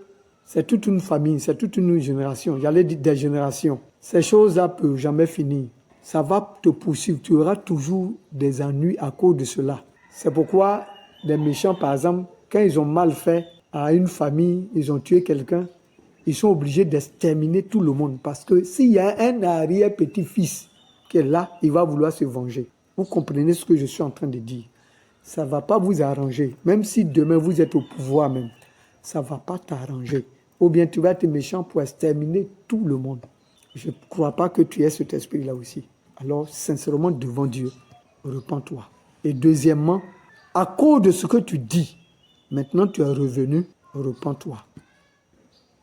c'est toute une famille, c'est toute une génération, j'allais dire des générations. Ces choses-là ne peuvent jamais finir. Ça va te poursuivre, tu auras toujours des ennuis à cause de cela. C'est pourquoi les méchants, par exemple, quand ils ont mal fait à une famille, ils ont tué quelqu'un, ils sont obligés d'exterminer tout le monde. Parce que s'il y a un arrière-petit-fils qui est là, il va vouloir se venger. Vous comprenez ce que je suis en train de dire. Ça ne va pas vous arranger. Même si demain vous êtes au pouvoir même, ça ne va pas t'arranger. Ou bien tu vas être méchant pour exterminer tout le monde. Je ne crois pas que tu aies cet esprit-là aussi. Alors, sincèrement, devant Dieu, repens-toi. Et deuxièmement, à cause de ce que tu dis, maintenant tu es revenu, repens-toi.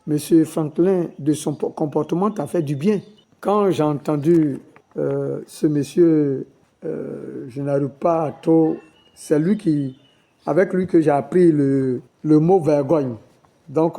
Monsieur Franklin, de son comportement, t'a fait du bien. Quand j'ai entendu ce monsieur, je n'arrive pas à trop... C'est avec lui que j'ai appris le mot vergogne. Donc,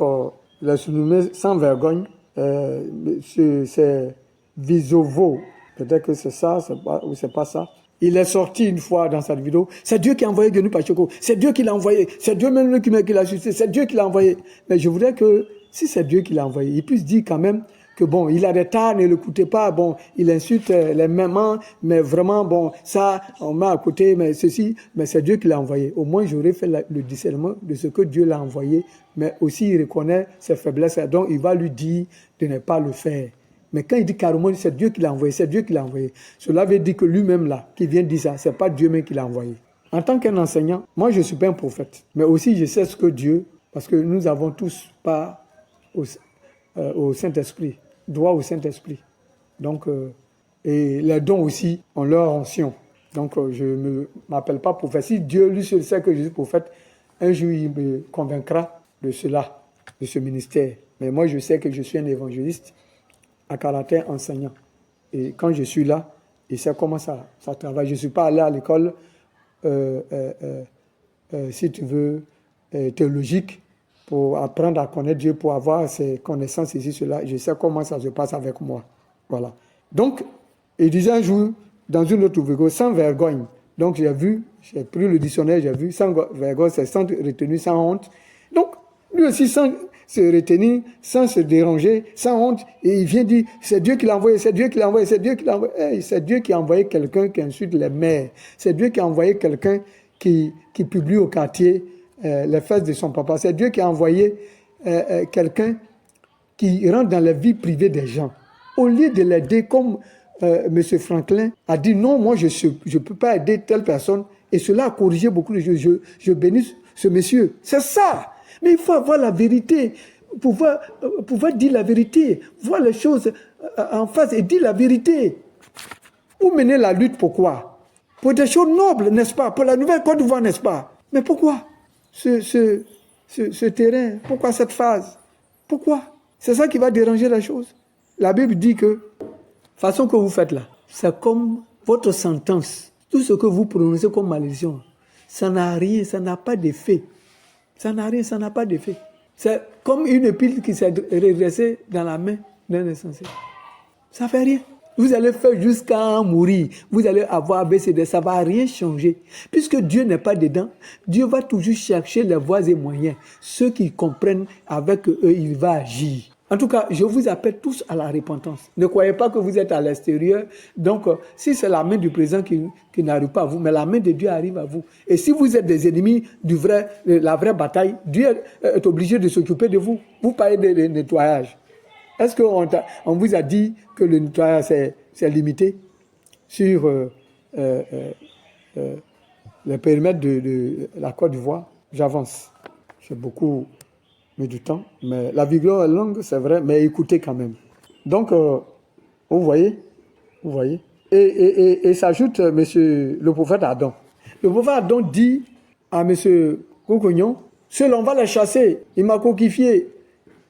il a surnommé sans vergogne. C'est Visovo. Peut-être que c'est ça, ou c'est pas ça. Il est sorti une fois dans cette vidéo. C'est Dieu qui a envoyé Dienou Pacheco. C'est Dieu qui l'a envoyé. C'est Dieu même qui l'a suscité. C'est Dieu qui l'a envoyé. Mais je voudrais que, si c'est Dieu qui l'a envoyé, il puisse dire quand même que bon, il a des tares, ne l'écoutez pas. Bon, il insulte les mamans, mais vraiment, bon, ça, on met à côté, mais ceci, mais c'est Dieu qui l'a envoyé. Au moins, j'aurais fait le discernement de ce que Dieu l'a envoyé, mais aussi il reconnaît ses faiblesses, donc il va lui dire de ne pas le faire. Mais quand il dit carrément, c'est Dieu qui l'a envoyé, c'est Dieu qui l'a envoyé, cela veut dire que lui-même là, qui vient de dire ça, c'est pas Dieu même qui l'a envoyé. En tant qu'un enseignant, moi je ne suis pas un prophète, mais aussi je sais ce que Dieu, parce que nous avons tous pas au Saint-Esprit, droit au Saint-Esprit. Donc, et les dons aussi ont leur onction. Donc, je ne m'appelle pas prophète. Si Dieu lui seul sait que je suis prophète, un jour il me convaincra de cela, de ce ministère. Mais moi je sais que je suis un évangéliste à caractère enseignant. Et quand je suis là, je sais comment ça travaille. Je ne suis pas allé à l'école si tu veux, théologiques pour apprendre à connaître Dieu, pour avoir ces connaissances ici, cela. Je sais comment ça se passe avec moi. Voilà. Donc, il disait un jour, dans une autre vidéo, sans vergogne. Donc, j'ai pris le dictionnaire, j'ai vu, sans vergogne, c'est sans retenue, sans honte. Donc, lui aussi, sans se retenir, sans se déranger, sans honte, et il vient dire, c'est Dieu qui l'a envoyé, c'est Dieu qui l'a envoyé, c'est Dieu qui l'a envoyé. Hey, c'est Dieu qui a envoyé quelqu'un qui insulte les mères. C'est Dieu qui a envoyé quelqu'un qui publie au quartier les fesses de son papa. C'est Dieu qui a envoyé quelqu'un qui rentre dans la vie privée des gens. Au lieu de l'aider comme M. Franklin a dit, non, moi je ne peux pas aider telle personne, et cela a corrigé beaucoup de choses. Je bénis ce monsieur. C'est ça. Mais il faut avoir la vérité, pouvoir dire la vérité, voir les choses en face et dire la vérité. Vous menez la lutte pourquoi? Pour des choses nobles, n'est-ce pas? Pour la nouvelle Côte d'Ivoire, n'est-ce pas? Mais pourquoi ce terrain? Pourquoi cette phase? Pourquoi? C'est ça qui va déranger la chose. La Bible dit que, la façon que vous faites là, c'est comme votre sentence. Tout ce que vous prononcez comme malédiction, ça n'a rien, ça n'a pas d'effet. Ça n'a rien, ça n'a pas d'effet. C'est comme une épile qui s'est redressée dans la main d'un insensé. Ça ne fait rien. Vous allez faire jusqu'à mourir. Vous allez avoir ABCD. Ça ne va rien changer. Puisque Dieu n'est pas dedans, Dieu va toujours chercher les voies et moyens. Ceux qui comprennent, avec eux, il va agir. En tout cas, je vous appelle tous à la repentance. Ne croyez pas que vous êtes à l'extérieur. Donc, si c'est la main du président qui n'arrive pas à vous, mais la main de Dieu arrive à vous. Et si vous êtes des ennemis de la vraie bataille, Dieu est obligé de s'occuper de vous. Vous parlez de nettoyage. Est-ce qu'on vous a dit que le nettoyage c'est limité sur le périmètre de la Côte d'Ivoire? J'avance. J'ai beaucoup mis du temps, mais la vidéo est longue, c'est vrai, mais écoutez quand même. Donc, vous voyez. Et s'ajoute le prophète Adam. Le prophète Adam dit à M. Cocognon, ceux-là, on va les chasser. Il m'a coquifié.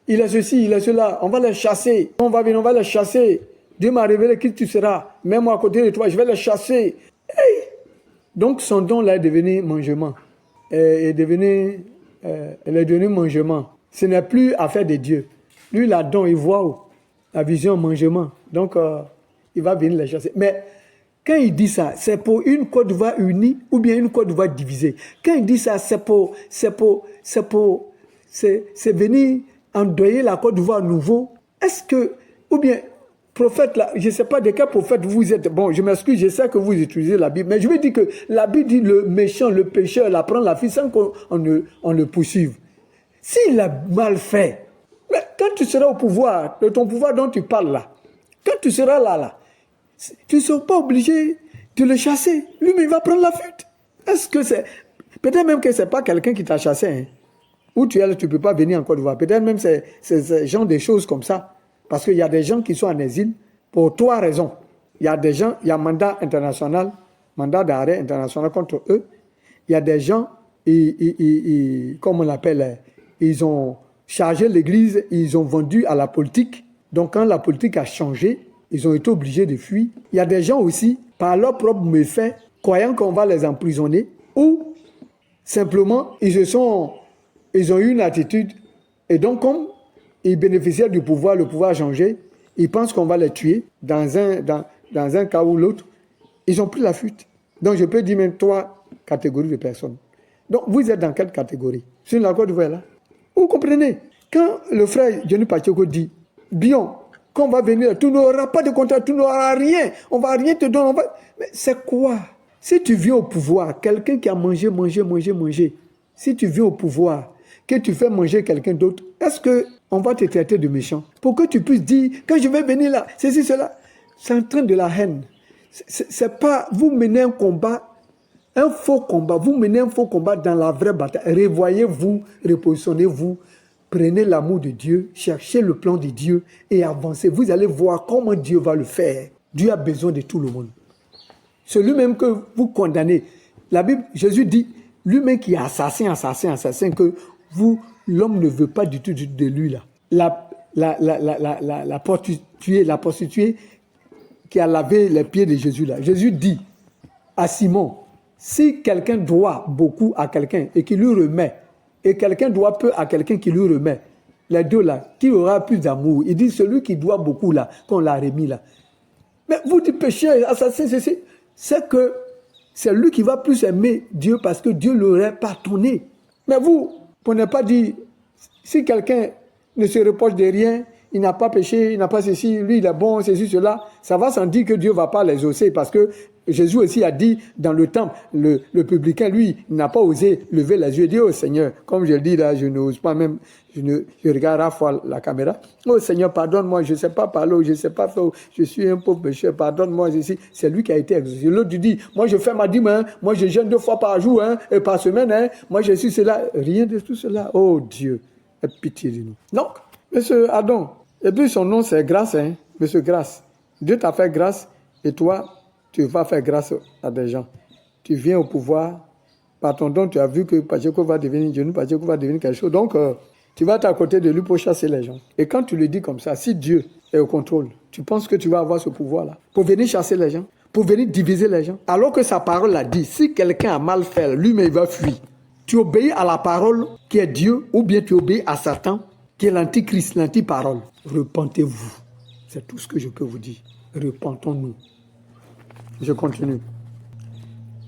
Il est ceci, il est cela. On va les chasser. On va venir, on va les chasser. Dieu m'a révélé qui tu seras. Mets-moi à côté de toi, je vais les chasser. Hey! Donc, son don là est devenu mangement. Elle est devenue mangement. Ce n'est plus affaire de Dieu. Lui, la don, il voit la vision mangement. Donc, il va venir les chasser. Mais quand il dit ça, c'est pour une Côte d'Ivoire unie ou bien une Côte d'Ivoire divisée. Quand il dit ça, c'est venir endeuiller la Côte d'Ivoire nouveau. Est-ce que, ou bien, prophète, là, je ne sais pas de quel prophète vous êtes. Bon, je m'excuse, je sais que vous utilisez la Bible, mais je veux dire que la Bible dit le méchant, le pécheur, la prend la fille sans qu'on le poursuive. S'il a mal fait, mais quand tu seras au pouvoir, de ton pouvoir dont tu parles là, quand tu seras là, tu ne seras pas obligé de le chasser. Lui-même, il va prendre la fuite. Est-ce que c'est... Peut-être même que ce n'est pas quelqu'un qui t'a chassé, hein. Où tu es là, tu ne peux pas venir en Côte d'Ivoire. Peut-être même c'est ce genre de choses comme ça. Parce qu'il y a des gens qui sont en exil pour 3 raisons. Il y a des gens, il y a mandat d'arrêt international contre eux. Il y a des gens, comme on l'appelle, ils ont chargé l'église, ils ont vendu à la politique. Donc quand la politique a changé, ils ont été obligés de fuir. Il y a des gens aussi, par leur propre méfait, croyant qu'on va les emprisonner, ou simplement, ils ont eu une attitude, et donc comme ils bénéficiaient du pouvoir, le pouvoir a changé, ils pensent qu'on va les tuer dans un cas ou l'autre, ils ont pris la fuite. Donc je peux dire même 3 catégories de personnes. Donc vous êtes dans quelle catégorie? Sur la Côte d'Ivoire là. Vous comprenez? Quand le frère Johnny Pacheco dit, Bion, quand on va venir, tu n'auras pas de contrat, tu n'auras rien, on ne va rien te donner. Mais c'est quoi? Si tu viens au pouvoir, quelqu'un qui a mangé, si tu viens au pouvoir, que tu fais manger quelqu'un d'autre, est-ce qu'on va te traiter de méchant? Pour que tu puisses dire, quand je vais venir là, ceci, cela, c'est en train de la haine. C'est pas, vous menez un combat, un faux combat, vous menez un faux combat dans la vraie bataille. Revoyez-vous, repositionnez-vous, prenez l'amour de Dieu, cherchez le plan de Dieu et avancez. Vous allez voir comment Dieu va le faire. Dieu a besoin de tout le monde. Celui-même que vous condamnez, la Bible, Jésus dit, lui-même qui est assassin, que l'homme ne veut pas du tout de lui là. La prostituée qui a lavé les pieds de Jésus là. Jésus dit à Simon, Si quelqu'un doit beaucoup à quelqu'un et qu'il lui remet, et quelqu'un doit peu à quelqu'un qui lui remet, les deux là, qui aura plus d'amour? Il dit celui qui doit beaucoup là, qu'on l'a remis là. Mais vous dites péché, assassin, c'est que c'est lui qui va plus aimer Dieu parce que Dieu l'aurait pardonné. Mais vous n'avez pas dit, si quelqu'un ne se reproche de rien, il n'a pas péché, il n'a pas ceci, lui il est bon, ceci, cela, ça va sans dire que Dieu ne va pas les exaucer parce que Jésus aussi a dit dans le temple, le publicain, lui, n'a pas osé lever les yeux et dire, oh Seigneur, comme je le dis là, je n'ose pas même, je regarde à la fois la caméra, oh Seigneur, pardonne-moi, je ne sais pas parler, je ne sais pas faire, je suis un pauvre pécheur, pardonne-moi, ceci. C'est lui qui a été exaucé. L'autre dit, moi je fais ma dîme, hein, moi je jeûne 2 fois par jour, hein, et par semaine, hein, moi je suis cela, rien de tout cela. Oh Dieu, aie pitié de nous. Donc, monsieur Adam, et puis son nom c'est Grâce, hein, monsieur Grâce. Dieu t'a fait grâce et toi, tu vas faire grâce à des gens. Tu viens au pouvoir, par ton don, tu as vu que Pacheco va devenir Dieu, Pacheco va devenir quelque chose. Donc, tu vas être à côté de lui pour chasser les gens. Et quand tu le dis comme ça, si Dieu est au contrôle, tu penses que tu vas avoir ce pouvoir-là pour venir chasser les gens, pour venir diviser les gens. Alors que sa parole l'a dit, si quelqu'un a mal fait, lui-même il va fuir. Tu obéis à la parole qui est Dieu ou bien tu obéis à Satan qui est l'antichrist, l'antiparole. Repentez-vous. C'est tout ce que je peux vous dire. Repentons-nous. Je continue.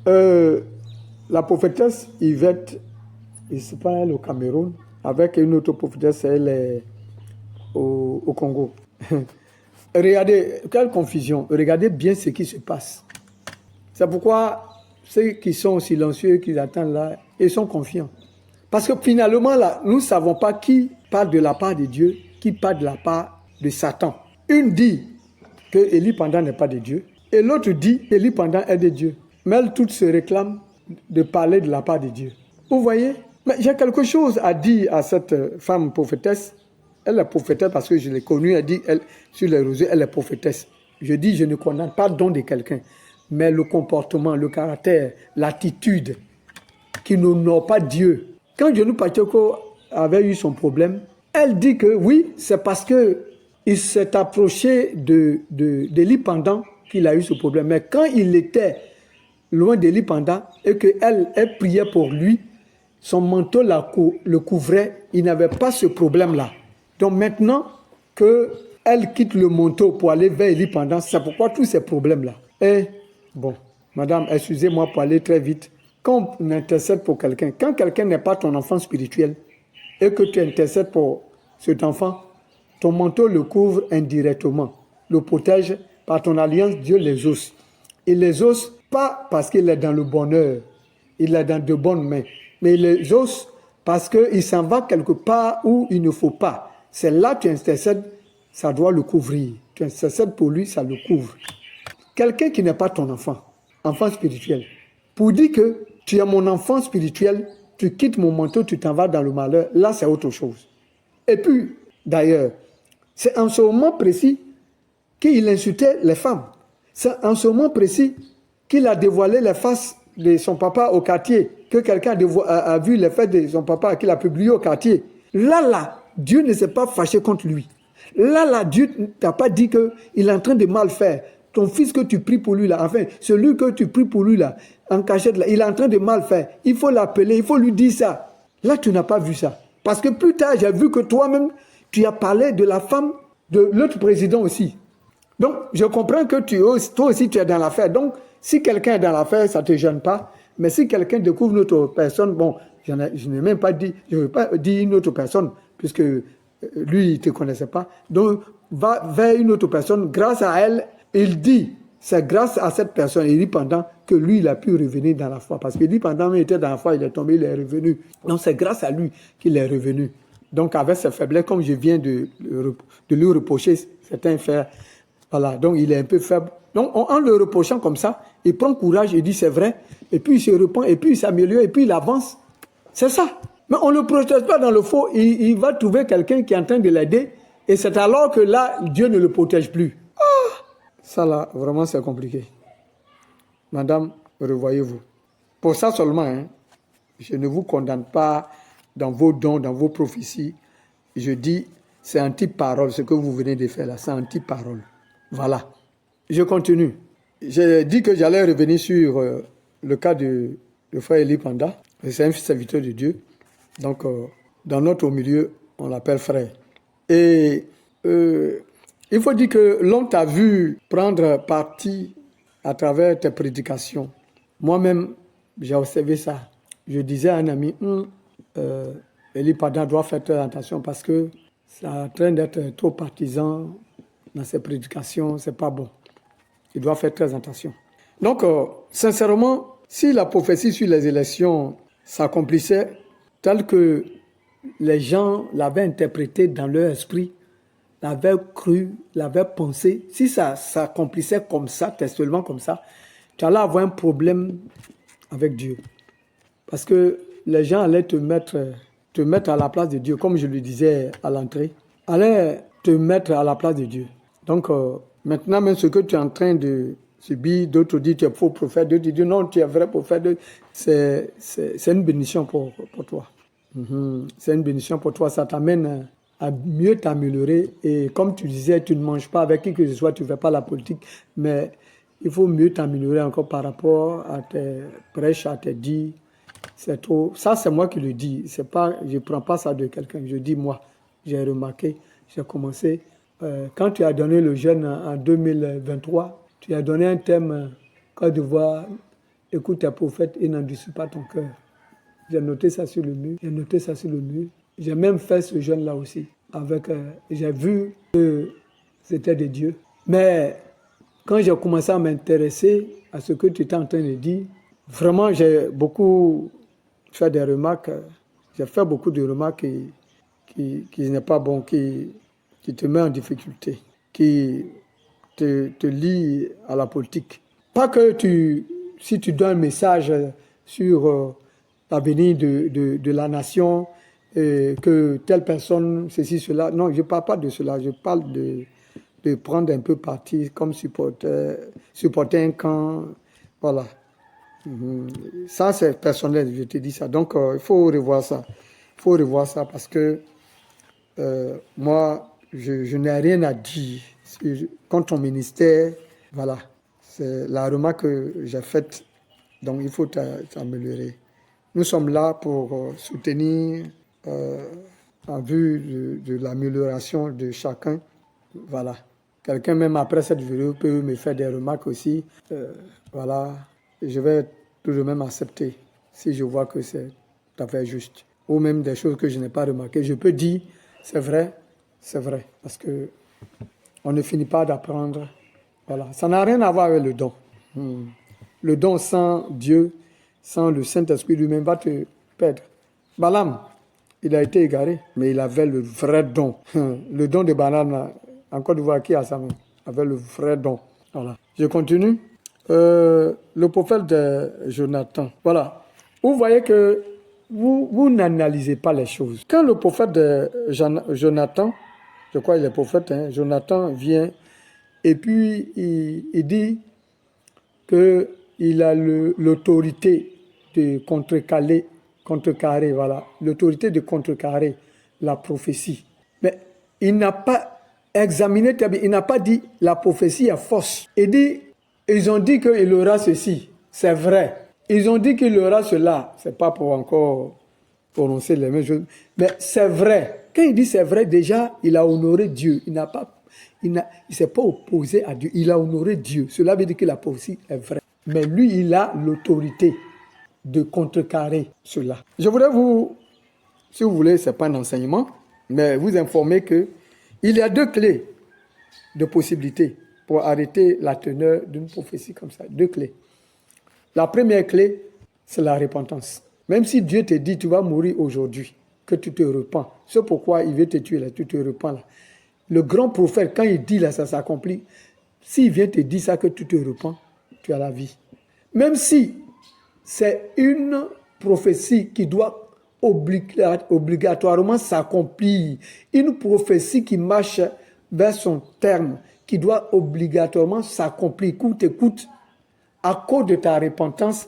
La prophétesse Yvette, il se passe au Cameroun, avec une autre prophétesse, elle est au Congo. Regardez, quelle confusion. Regardez bien ce qui se passe. C'est pourquoi ceux qui sont silencieux, qui attendent là, ils sont confiants. Parce que finalement, là, nous ne savons pas qui parle de la part de Dieu, qui parle de la part de Satan. Une dit que Élie Pendant n'est pas de Dieu, et l'autre dit qu'Élie Pendant est de Dieu. Mais elles toutes se réclament de parler de la part de Dieu. Vous voyez? Mais j'ai quelque chose à dire à cette femme prophétesse. Elle est prophétesse parce que je l'ai connue, elle dit, sur les réseaux, elle est prophétesse. Je dis, je ne condamne pas le don de quelqu'un, mais le comportement, le caractère, l'attitude qui n'honore pas Dieu. Quand Johnny Pacheco avait eu son problème, elle dit que oui, c'est parce qu'il s'est approché d'Élie Pendant qu'il a eu ce problème. Mais quand il était loin d'Élie Pendant et qu'elle priait pour lui, son manteau le couvrait, il n'avait pas ce problème-là. Donc maintenant qu'elle quitte le manteau pour aller vers Élie Pendant, c'est pourquoi tous ces problèmes-là. Et bon, madame, excusez-moi pour aller très vite. Quand on intercède pour quelqu'un, quand quelqu'un n'est pas ton enfant spirituel et que tu intercèdes pour cet enfant, ton manteau le couvre indirectement, le protège par ton alliance, Dieu les ose. Il les ose pas parce qu'il est dans le bonheur, il est dans de bonnes mains, mais il les ose parce qu'il s'en va quelque part où il ne faut pas. C'est là que tu intercèdes, ça doit le couvrir. Tu intercèdes pour lui, ça le couvre. Quelqu'un qui n'est pas ton enfant spirituel, pour dire que tu es mon enfant spirituel, tu quittes mon manteau, tu t'en vas dans le malheur, là c'est autre chose. Et puis, d'ailleurs, c'est en ce moment précis qu'il insultait les femmes. C'est en ce moment précis qu'il a dévoilé les faces de son papa au quartier, que quelqu'un a vu les faits de son papa qu'il a publié au quartier. Là, Dieu ne s'est pas fâché contre lui. Là, Dieu ne t'a pas dit qu'il est en train de mal faire. Ton fils que tu pries pour lui là, enfin, celui que tu pries pour lui là, en cachette là, il est en train de mal faire. Il faut l'appeler, il faut lui dire ça. Là, tu n'as pas vu ça. Parce que plus tard, j'ai vu que toi-même, tu as parlé de la femme de l'autre président aussi. Donc, je comprends que toi aussi, tu es dans l'affaire. Donc, si quelqu'un est dans l'affaire, ça ne te gêne pas. Mais si quelqu'un découvre une autre personne, bon, je n'ai même pas dit, je ne veux pas dire une autre personne, puisque lui, il ne te connaissait pas. Donc, va vers une autre personne, grâce à elle, il dit, c'est grâce à cette personne, Élie Pendant, que lui, il a pu revenir dans la foi. Parce que Élie Pendant, il était dans la foi, il est tombé, il est revenu. Donc, c'est grâce à lui qu'il est revenu. Donc, avec ses faiblesses, comme je viens de lui reprocher certains faits, voilà, donc il est un peu faible. Donc, en le reprochant comme ça, il prend courage, il dit c'est vrai, et puis il se repent, et puis il s'améliore, et puis il avance. C'est ça. Mais on ne le protège pas dans le faux, il va trouver quelqu'un qui est en train de l'aider, et c'est alors que là, Dieu ne le protège plus. Ça là, vraiment c'est compliqué. Madame, revoyez-vous. Pour ça seulement, hein, je ne vous condamne pas dans vos dons, dans vos prophéties. Je dis, c'est anti-parole, ce que vous venez de faire là, c'est anti-parole. Voilà. Je continue. J'ai dit que j'allais revenir sur le cas de frère Eli Panda. C'est un serviteur de Dieu. Donc, dans notre milieu, on l'appelle frère. Et il faut dire que l'on t'a vu prendre parti à travers tes prédications. Moi-même, j'ai observé ça. Je disais à un ami, Eli Panda doit faire très attention parce que ça train d'être trop partisan dans ses prédications, c'est pas bon. Il doit faire très attention. Donc, sincèrement, si la prophétie sur les élections s'accomplissait tel que les gens l'avaient interprété dans leur esprit, l'avaient cru, l'avaient pensé, si ça s'accomplissait comme ça, textuellement comme ça, tu allais avoir un problème avec Dieu. Parce que les gens allaient te mettre à la place de Dieu, comme je le disais à l'entrée, allaient te mettre à la place de Dieu. Donc, maintenant, même ce que tu es en train de subir, d'autres disent tu es faux prophète, d'autres disent non, tu es vrai prophète, c'est une bénédiction pour toi. C'est une bénédiction pour toi, ça t'amène à mieux t'améliorer. Et comme tu disais, tu ne manges pas avec qui que ce soit, tu ne fais pas la politique, mais il faut mieux t'améliorer encore par rapport à tes prêches, à tes dits. C'est trop. Ça, c'est moi qui le dis. C'est pas, je ne prends pas ça de quelqu'un. Je dis moi. J'ai remarqué, j'ai commencé. Quand tu as donné le jeûne en 2023, tu as donné un thème Côte d'Ivoire, écoute tes prophètes et n'endurcis pas ton cœur. J'ai noté ça sur le mur. J'ai même fait ce jeûne-là aussi. J'ai vu que c'était de Dieu. Mais quand j'ai commencé à m'intéresser à ce que tu étais en train de dire, vraiment, j'ai beaucoup fait des remarques. J'ai fait beaucoup de remarques qui n'est pas bon, qui te met en difficulté, qui te lie à la politique. Pas que si tu donnes un message sur l'avenir de la nation, que telle personne, ceci, cela. Non, je ne parle pas de cela. Je parle de prendre un peu parti comme supporter un camp. Voilà. Ça, c'est personnel, je te dis ça. Donc, il faut revoir ça. Il faut revoir ça parce que moi, je n'ai rien à dire contre ton ministère. Voilà. C'est la remarque que j'ai faite. Donc, il faut t'améliorer. Nous sommes là pour soutenir en vue de l'amélioration de chacun. Voilà. Quelqu'un, même après cette vidéo, peut me faire des remarques aussi. Voilà. Je vais tout de même accepter si je vois que c'est tout à fait juste. Ou même des choses que je n'ai pas remarquées. Je peux dire, c'est vrai. Parce que on ne finit pas d'apprendre. Voilà. Ça n'a rien à voir avec le don. Le don sans Dieu, sans le Saint-Esprit lui-même, va te perdre. Balaam, il a été égaré, mais il avait le vrai don. Le don de Balaam, en Côte d'Ivoire, qui a sa main, avait le vrai don. Voilà. Je continue. Le prophète de Jonathan. Voilà. Vous voyez que vous n'analysez pas les choses. Quand le prophète de Jonathan, je crois qu'il est prophète, Jonathan vient et puis il dit qu'il a l'autorité de contrecarrer, voilà, l'autorité de contrecarrer la prophétie. Mais il n'a pas examiné, il n'a pas dit la prophétie est fausse. Ils ont dit qu'il aura ceci, c'est vrai. Ils ont dit qu'il aura cela, c'est pas pour encore prononcer les mêmes choses, mais c'est vrai. Quand il dit c'est vrai, déjà, il a honoré Dieu. Il ne s'est pas opposé à Dieu, il a honoré Dieu. Cela veut dire que la prophétie est vraie. Mais lui, il a l'autorité de contrecarrer cela. Je voudrais si vous voulez, ce n'est pas un enseignement, mais vous informer qu'il y a 2 clés de possibilités pour arrêter la teneur d'une prophétie comme ça. 2 clés. La première clé, c'est la repentance. Même si Dieu te dit, tu vas mourir aujourd'hui, que tu te repens. C'est pourquoi il veut te tuer là, tu te repens là. Le grand prophète, quand il dit là, ça s'accomplit. S'il vient te dire ça, que tu te repens, tu as la vie. Même si c'est une prophétie qui doit obligatoirement s'accomplir, une prophétie qui marche vers son terme, qui doit obligatoirement s'accomplir, coûte, à cause de ta repentance,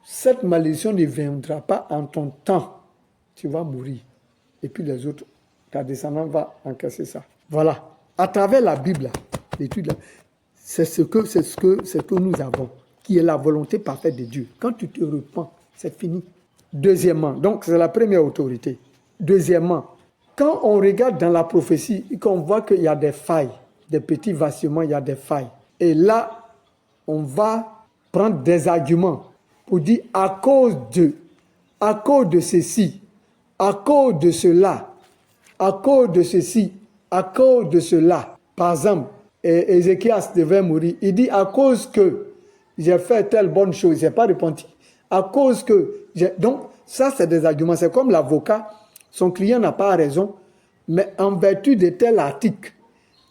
cette malédiction ne viendra pas en ton temps. Tu vas mourir. Et puis les autres, ta descendance va encaisser ça. Voilà. À travers la Bible, l'étude, c'est ce que nous avons. qui est la volonté parfaite de Dieu. Quand tu te repens, c'est fini. Deuxièmement, donc c'est la première autorité. Deuxièmement, quand on regarde dans la prophétie, qu'on voit qu'il y a des failles, des petits vacillements, il y a des failles. Et là, on va prendre des arguments pour dire à cause de ceci, à cause de cela, à cause de ceci, à cause de cela. Par exemple, Ézéchias devait mourir. Il dit à cause que j'ai fait telle bonne chose, je n'ai pas repenti. À cause que donc, ça, c'est des arguments. C'est comme l'avocat, son client n'a pas raison, mais en vertu de tel article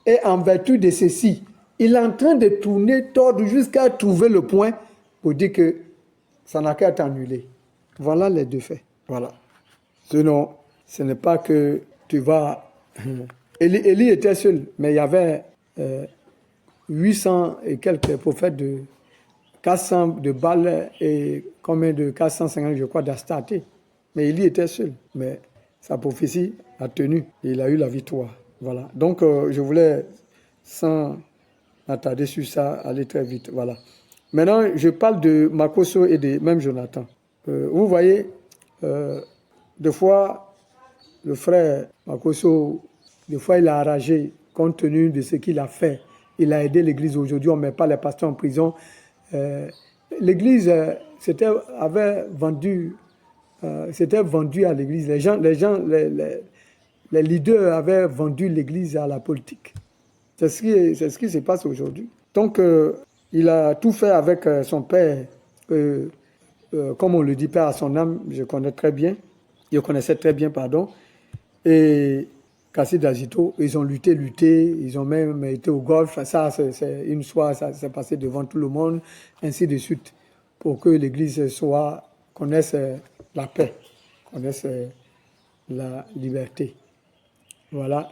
et en vertu de ceci, il est en train de tourner, tordre jusqu'à trouver le point pour dire que ça n'a qu'à être annulé. Voilà les deux faits. Voilà. Sinon, ce n'est pas que tu vas... Élie était seul, mais il y avait 800 et quelques prophètes de 400 de Baal et combien de 450, je crois, d'Astarté. Mais Élie était seul. Mais sa prophétie a tenu et il a eu la victoire. Voilà. Donc, je voulais, sans m'attarder sur ça, aller très vite. Voilà. Maintenant, je parle de Makosso et de même Jonathan. Vous voyez, des fois, le frère Makosso, des fois, il a enragé compte tenu de ce qu'il a fait. Il a aidé l'église. Aujourd'hui, on ne met pas les pasteurs en prison. L'église avait vendu, c'était vendu à l'église. Les leaders avaient vendu l'église à la politique. C'est ce qui se passe aujourd'hui. Donc, il a tout fait avec son père, comme on le dit, père à son âme, je connais très bien. Je connaissais très bien, pardon. Et Kassi Dazito, ils ont lutté, ils ont même été au golf. Ça, c'est une fois, ça s'est passé devant tout le monde, ainsi de suite, pour que l'Église connaisse la paix, connaisse la liberté. Voilà.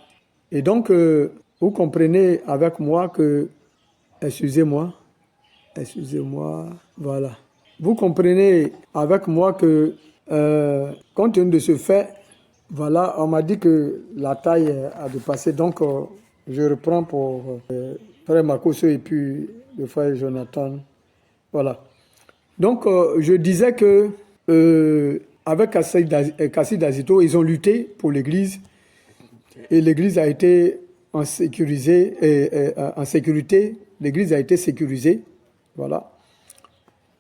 Et donc, vous comprenez avec moi que, excusez-moi, voilà. Vous comprenez avec moi que, compte tenu de ce fait, voilà, on m'a dit que la taille a dépassé, donc je reprends pour frère Makosso et puis le frère Jonathan. Voilà. Donc, je disais que avec Kassi Dazito, ils ont lutté pour l'Église et l'Église a été en sécurité, l'Église a été sécurisée, voilà.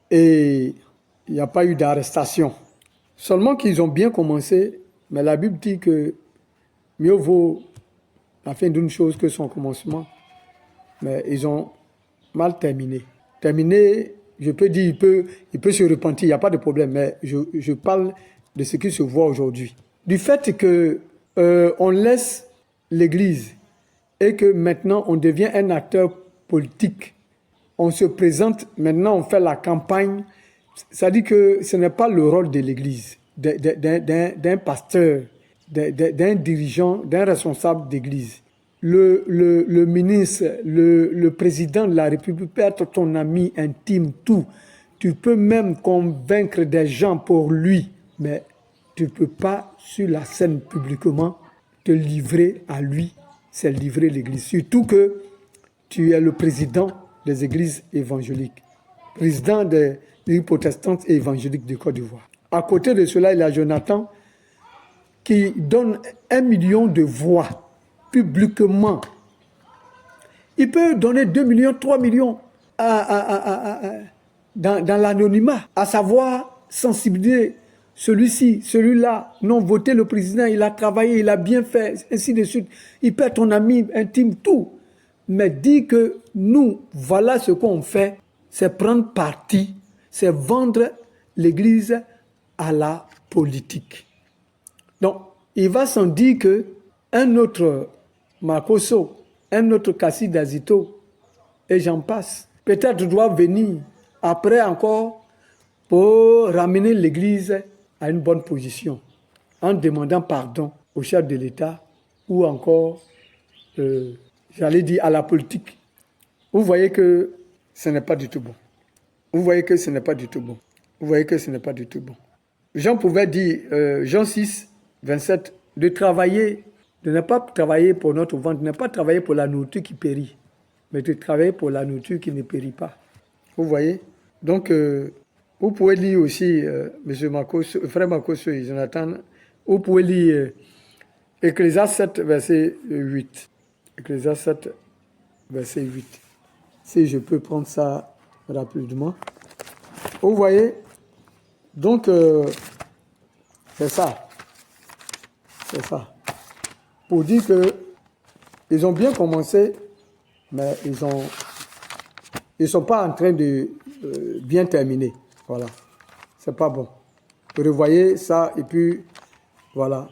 Et il n'y a pas eu d'arrestation. Seulement qu'ils ont bien commencé. Mais la Bible dit que mieux vaut la fin d'une chose que son commencement. Mais ils ont mal terminé. Terminé, je peux dire, il peut se repentir, il n'y a pas de problème. Mais je parle de ce qui se voit aujourd'hui. Du fait que on laisse l'Église et que maintenant on devient un acteur politique. On se présente, maintenant on fait la campagne. Ça dit que ce n'est pas le rôle de l'Église, d'un pasteur, d'un dirigeant, d'un responsable d'église. Le ministre, le président de la République peut être ton ami intime, tout. Tu peux même convaincre des gens pour lui, mais tu ne peux pas, sur la scène publiquement, te livrer à lui, c'est livrer l'église. Surtout que tu es le président des églises évangéliques, président des églises protestantes et évangéliques de Côte d'Ivoire. À côté de cela, il y a Jonathan qui donne 1 million de voix publiquement. Il peut donner 2 millions, 3 millions dans l'anonymat, à savoir sensibiliser celui-ci, celui-là. Non, voter le président, il a travaillé, il a bien fait, ainsi de suite. Il peut être ton ami intime, tout. Mais dit que nous, voilà ce qu'on fait, c'est prendre parti, c'est vendre l'Église à la politique. Donc, il va sans dire qu'un autre Makosso, un autre Kassi Dazito, et j'en passe, peut-être doit venir après encore pour ramener l'Église à une bonne position, en demandant pardon au chef de l'État ou encore, j'allais dire, à la politique. Vous voyez que ce n'est pas du tout bon. Vous voyez que ce n'est pas du tout bon. Vous voyez que ce n'est pas du tout bon. Jean pouvait dire, Jean 6, 27, de travailler, de ne pas travailler pour notre ventre, de ne pas travailler pour la nourriture qui périt, mais de travailler pour la nourriture qui ne périt pas. Vous voyez? Donc, vous pouvez lire aussi, M. Marcos, frère Marcos et Jonathan, vous pouvez lire Ecclésiaste 7, verset 8. Ecclésiaste 7, verset 8. Si je peux prendre ça rapidement. Vous voyez, donc, c'est ça. C'est ça. Pour dire que ils ont bien commencé, mais ils sont pas en train de bien terminer. Voilà. C'est pas bon. Vous revoyez ça et puis, voilà.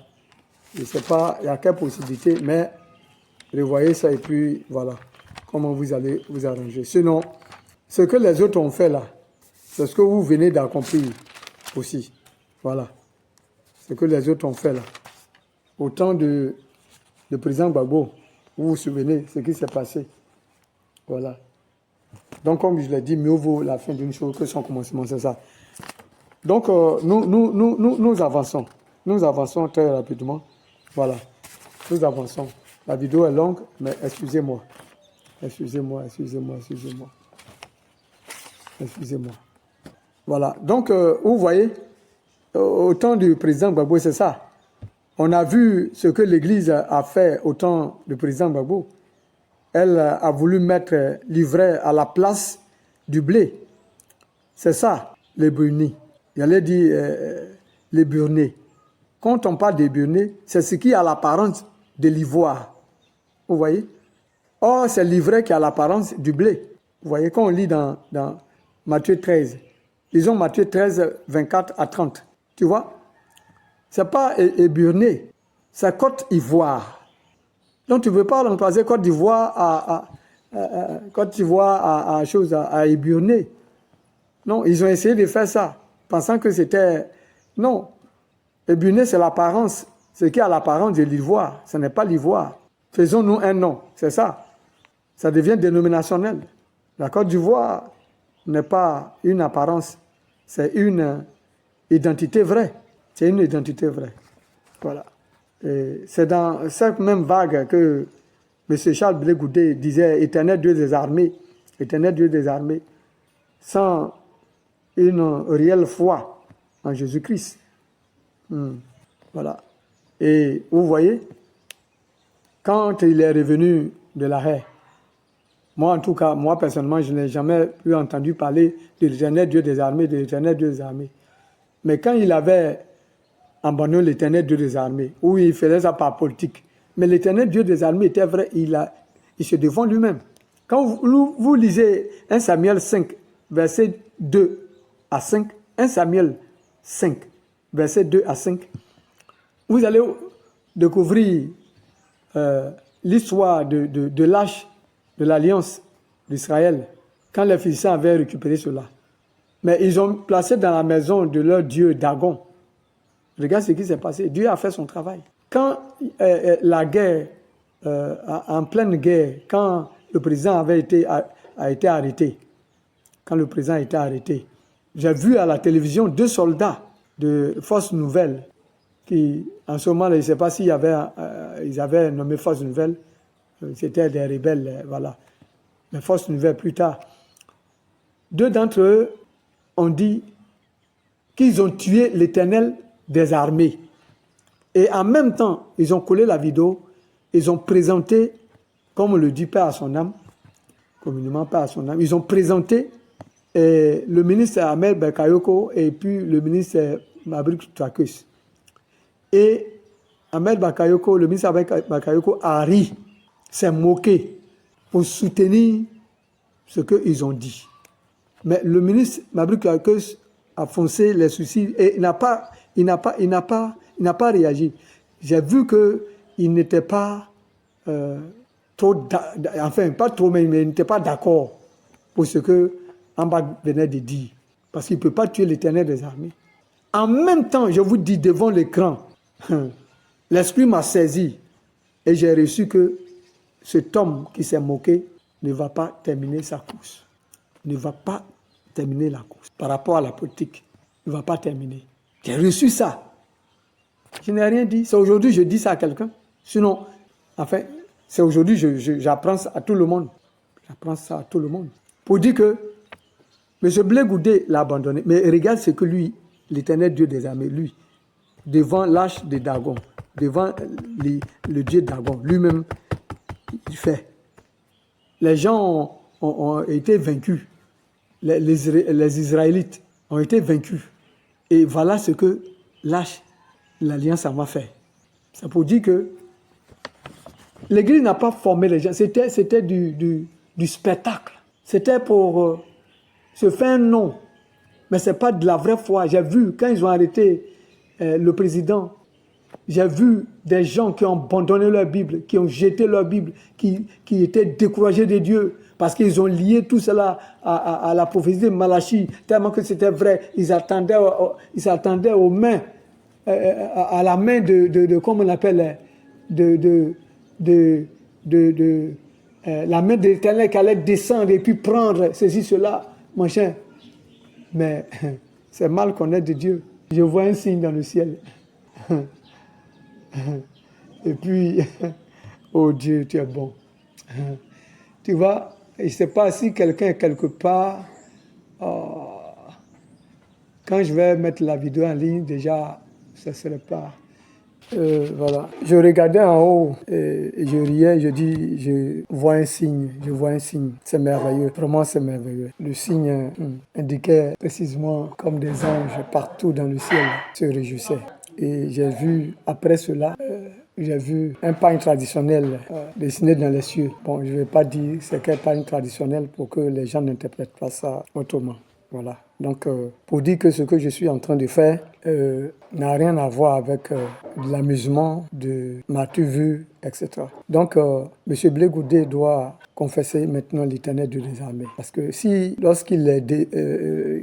Je ne sais pas, il y a quelle possibilité, mais revoyez ça et puis, voilà. Comment vous allez vous arranger. Sinon, ce que les autres ont fait là, c'est ce que vous venez d'accomplir aussi. Voilà. Ce que les autres ont fait là. Au temps de président Gbagbo, vous vous souvenez ce qui s'est passé. Voilà. Donc, comme je l'ai dit, mieux vaut la fin d'une chose que son commencement, c'est ça. Donc, nous avançons. Nous avançons très rapidement. Voilà. Nous avançons. La vidéo est longue, mais excusez-moi. Excusez-moi. Voilà. Donc, vous voyez, au temps du président Gbagbo, c'est ça. On a vu ce que l'Église a fait au temps du président Gbagbo. Elle a voulu mettre l'ivraie à la place du blé. C'est ça, les burnis. J'allais dire les burnés. Quand on parle des burnés, c'est ce qui a l'apparence de l'ivoire. Vous voyez? Or, c'est l'ivraie qui a l'apparence du blé. Vous voyez, quand on lit dans Matthieu 13, lisons Matthieu 13, 24 à 30. Tu vois? C'est pas éburné, c'est Côte d'Ivoire. Donc tu ne veux pas remplacer Côte d'Ivoire à éburné. Non, ils ont essayé de faire ça, pensant que c'était... Non, éburné c'est l'apparence, ce qui a l'apparence de l'ivoire, ce n'est pas l'ivoire. Faisons-nous un nom, c'est ça. Ça devient dénominationnel. La Côte d'Ivoire n'est pas une apparence, c'est une identité vraie. C'est une identité vraie. Voilà. C'est dans cette même vague que M. Charles Blé Goudé disait « Éternel Dieu des armées », Éternel Dieu des armées, sans une réelle foi en Jésus-Christ. Voilà. Et vous voyez, quand il est revenu de l'arrêt, moi en tout cas, moi personnellement, je n'ai jamais plus entendu parler de l'Éternel Dieu des armées, de l'Éternel Dieu des armées. Mais quand il avait abandonné l'Éternel Dieu des armées, où il faisait ça par politique, mais l'Éternel Dieu des armées était vrai, il se défend lui-même. Quand vous lisez 1 Samuel 5, verset 2 à 5, 1 Samuel 5, verset 2 à 5, vous allez découvrir l'histoire de l'âge de l'alliance d'Israël, quand les Philistins avaient récupéré cela. Mais ils ont placé dans la maison de leur dieu Dagon. Regarde ce qui s'est passé. Dieu a fait son travail. Quand la guerre, en pleine guerre, quand le président a été arrêté, j'ai vu à la télévision 2 soldats de Force Nouvelle qui, en ce moment, je ne sais pas s'ils avaient nommé Force Nouvelle, c'était des rebelles, voilà. Mais Force Nouvelle plus tard. 2 d'entre eux ont dit qu'ils ont tué l'Éternel des armées. Et en même temps, ils ont collé la vidéo, ils ont présenté, comme le dit Père à son âme, communément Père à son âme, ils ont présenté le ministre Ahmed Bakayoko et puis le ministre Mabrik Trakus. Et Ahmed Bakayoko, le ministre Ahmed Bakayoko a ri, s'est moqué pour soutenir ce qu'ils ont dit. Mais le ministre Mabrik Trakus a foncé les soucis et il n'a pas réagi. J'ai vu qu'il n'était pas trop, enfin pas trop, mais il n'était pas d'accord pour ce que Amba venait de dire. Parce qu'il ne peut pas tuer l'Éternel des armées. En même temps, je vous dis devant l'écran, l'esprit m'a saisi et j'ai reçu que cet homme qui s'est moqué ne va pas terminer sa course. Ne va pas terminer la course. Par rapport à la politique, il ne va pas terminer. J'ai reçu ça. Je n'ai rien dit. C'est aujourd'hui que je dis ça à quelqu'un. Sinon, enfin, c'est aujourd'hui que j'apprends ça à tout le monde. J'apprends ça à tout le monde. Pour dire que M. Blé Goudé l'a abandonné. Mais regarde ce que lui, l'Éternel Dieu des armées, lui, devant l'âge de Dagon, devant le Dieu Dagon, lui-même, il fait. Les gens ont été vaincus. Les Israélites ont été vaincus. Et voilà ce que l'Alliance en va faire. C'est pour dire que l'Église n'a pas formé les gens. C'était du spectacle. C'était pour se faire un nom. Mais ce n'est pas de la vraie foi. J'ai vu, quand ils ont arrêté le président, j'ai vu des gens qui ont abandonné leur Bible, qui ont jeté leur Bible, qui étaient découragés de Dieu, parce qu'ils ont lié tout cela à la prophétie de Malachie, tellement que c'était vrai. Ils attendaient aux mains, à la main de comment on appelle, la main de l'Éternel qui allait descendre et puis prendre ceci, cela, machin. Mais c'est mal connaître de Dieu. Je vois un signe dans le ciel. Et puis, oh Dieu, tu es bon. Tu vois, je ne sais pas si quelqu'un est quelque part, quand je vais mettre la vidéo en ligne, déjà, ça ne serait pas. Voilà. Je regardais en haut et je riais, je dis, je vois un signe. C'est merveilleux, vraiment c'est merveilleux. Le signe indiquait précisément comme des anges partout dans le ciel se réjouissaient. Et j'ai vu, après cela, j'ai vu un pagne traditionnel dessiné dans les cieux. Bon, je ne vais pas dire c'est quel pagne traditionnel pour que les gens n'interprètent pas ça autrement. Voilà. Donc, pour dire que ce que je suis en train de faire n'a rien à voir avec l'amusement de m'as-tu vu, etc. Donc, M. Blé Goudé doit confesser maintenant l'Éternel Dieu des armées. Parce que si, lorsqu'il est,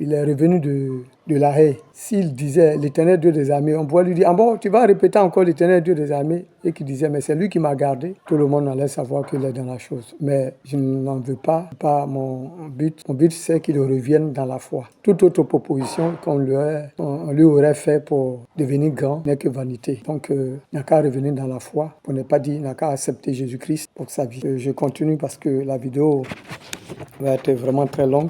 il est revenu de la haie, s'il disait l'Éternel Dieu des armées, on pourrait lui dire, ah bon, tu vas répéter encore l'Éternel Dieu des armées, et qu'il disait, mais c'est lui qui m'a gardé, tout le monde allait savoir qu'il est dans la chose. Mais je n'en veux pas mon but. Mon but, c'est qu'il revienne dans la foi. Toute autre proposition qu'on lui aurait fait pour devenir grand n'est que vanité. Donc, il n'a qu'à revenir dans la foi, pour ne pas dire, il n'a qu'à accepter Jésus-Christ pour sa vie. Je continue parce que la vidéo va être vraiment très longue.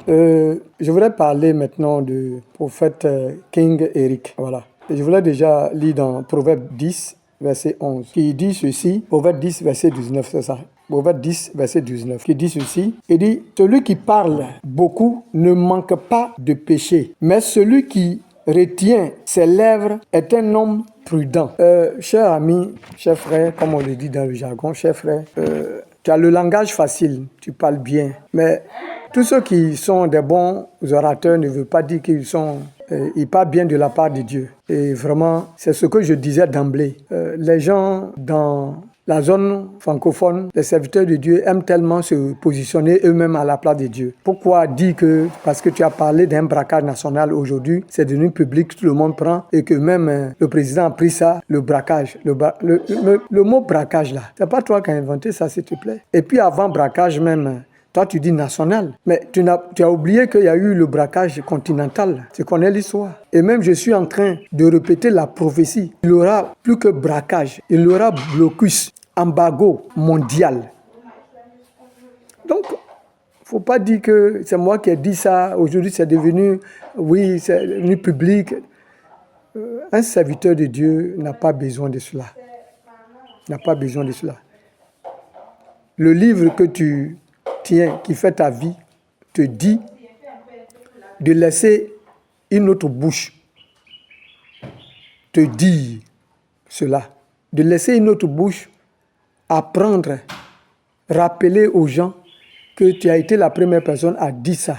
Je voudrais parler maintenant du prophète King Eric. Voilà. Et je voulais déjà lire dans Proverbe 10, verset 11, qui dit ceci, Proverbe 10, verset 19, c'est ça. Proverbe 10, verset 19, qui dit ceci, il dit, celui qui parle beaucoup ne manque pas de péché, mais celui qui retient ses lèvres est un homme prudent. Cher ami, cher frère, comme on le dit dans le jargon, cher frère, tu as le langage facile, tu parles bien, mais tous ceux qui sont des bons orateurs ne veulent pas dire ils parlent bien de la part de Dieu. Et vraiment, c'est ce que je disais d'emblée. Les gens dans la zone francophone, les serviteurs de Dieu aiment tellement se positionner eux-mêmes à la place de Dieu. Pourquoi dire que, parce que tu as parlé d'un braquage national aujourd'hui, c'est devenu public, tout le monde prend, et que même le président a pris ça, le braquage. Le mot braquage là, c'est pas toi qui as inventé ça, s'il te plaît. Et puis avant braquage même, toi, tu dis national, mais tu as oublié qu'il y a eu le braquage continental. Tu connais l'histoire. Et même, je suis en train de répéter la prophétie. Il y aura plus que braquage. Il y aura blocus, embargo mondial. Donc, il ne faut pas dire que c'est moi qui ai dit ça. Aujourd'hui, c'est devenu public. Un serviteur de Dieu n'a pas besoin de cela. N'a pas besoin de cela. Le livre que tu tiens, qui fait ta vie, te dit de laisser une autre bouche te dire cela. De laisser une autre bouche apprendre, rappeler aux gens que tu as été la première personne à dire ça.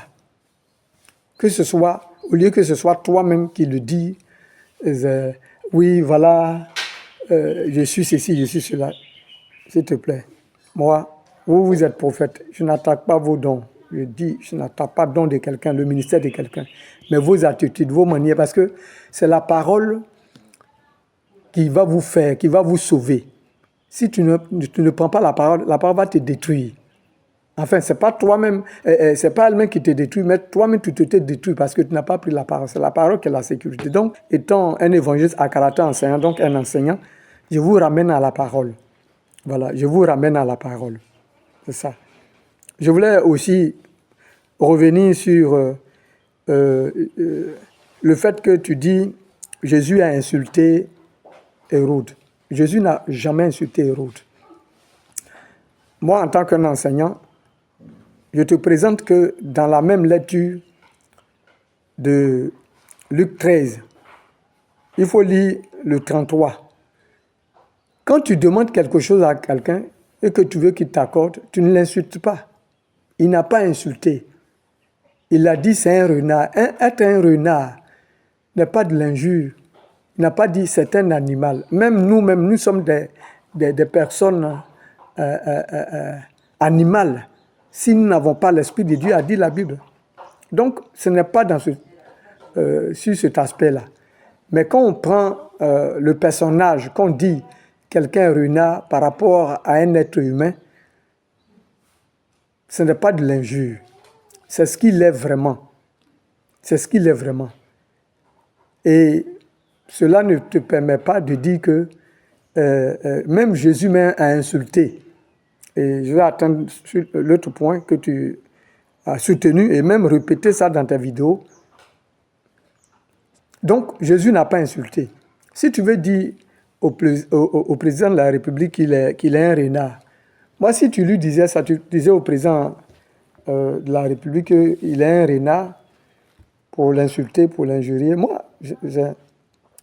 Que ce soit, au lieu que ce soit toi-même qui le dis, oui, voilà, je suis ceci, je suis cela. S'il te plaît, moi, vous êtes prophète, je n'attaque pas vos dons. Je dis, je n'attaque pas le don de quelqu'un, le ministère de quelqu'un, mais vos attitudes, vos manières, parce que c'est la parole qui va vous faire, qui va vous sauver. Si tu ne prends pas la parole va te détruire. Enfin, c'est pas toi-même, c'est pas elle-même qui te détruit, mais toi-même tu te détruis parce que tu n'as pas pris la parole. C'est la parole qui est la sécurité. Donc, étant un évangéliste à caractère enseignant, donc un enseignant, je vous ramène à la parole. Voilà, je vous ramène à la parole. C'est ça. Je voulais aussi revenir sur le fait que tu dis Jésus a insulté Hérode. Jésus n'a jamais insulté Hérode. Moi, en tant qu'enseignant, je te présente que dans la même lecture de Luc 13, il faut lire le 33. Quand tu demandes quelque chose à quelqu'un et que tu veux qu'il t'accorde, tu ne l'insultes pas. Il n'a pas insulté. Il a dit c'est un renard. Être un renard n'est pas de l'injure. Il n'a pas dit c'est un animal. Même nous sommes des personnes animales. Si nous n'avons pas l'Esprit de Dieu, a dit la Bible. Donc, ce n'est pas sur cet aspect-là. Mais quand on prend le personnage, qu'on dit quelqu'un renard par rapport à un être humain, ce n'est pas de l'injure. C'est ce qu'il est vraiment. C'est ce qu'il est vraiment. Et cela ne te permet pas de dire que même Jésus a insulté. Et je vais attendre sur l'autre point que tu as soutenu et même répéter ça dans ta vidéo. Donc, Jésus n'a pas insulté. Si tu veux dire au président de la République qu'il est un renard, moi, si tu lui disais ça, tu disais au président de la République qu'il est un renard pour l'insulter, pour l'injurier, moi,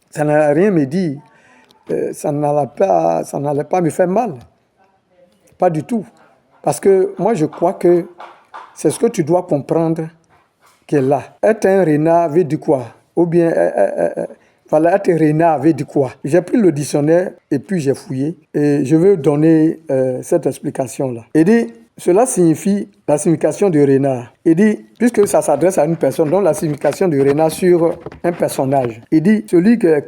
ça n'a rien me dit. Ça n'allait pas me faire mal. Pas du tout. Parce que moi, je crois que c'est ce que tu dois comprendre qui est là. Être un renard veut dire quoi? Ou bien, être renard veut dire quoi? J'ai pris le dictionnaire et puis j'ai fouillé. Et je veux donner cette explication-là. Il dit, cela signifie la signification de renard. Il dit, puisque ça s'adresse à une personne, donc la signification de renard sur un personnage. Il dit, celui qui est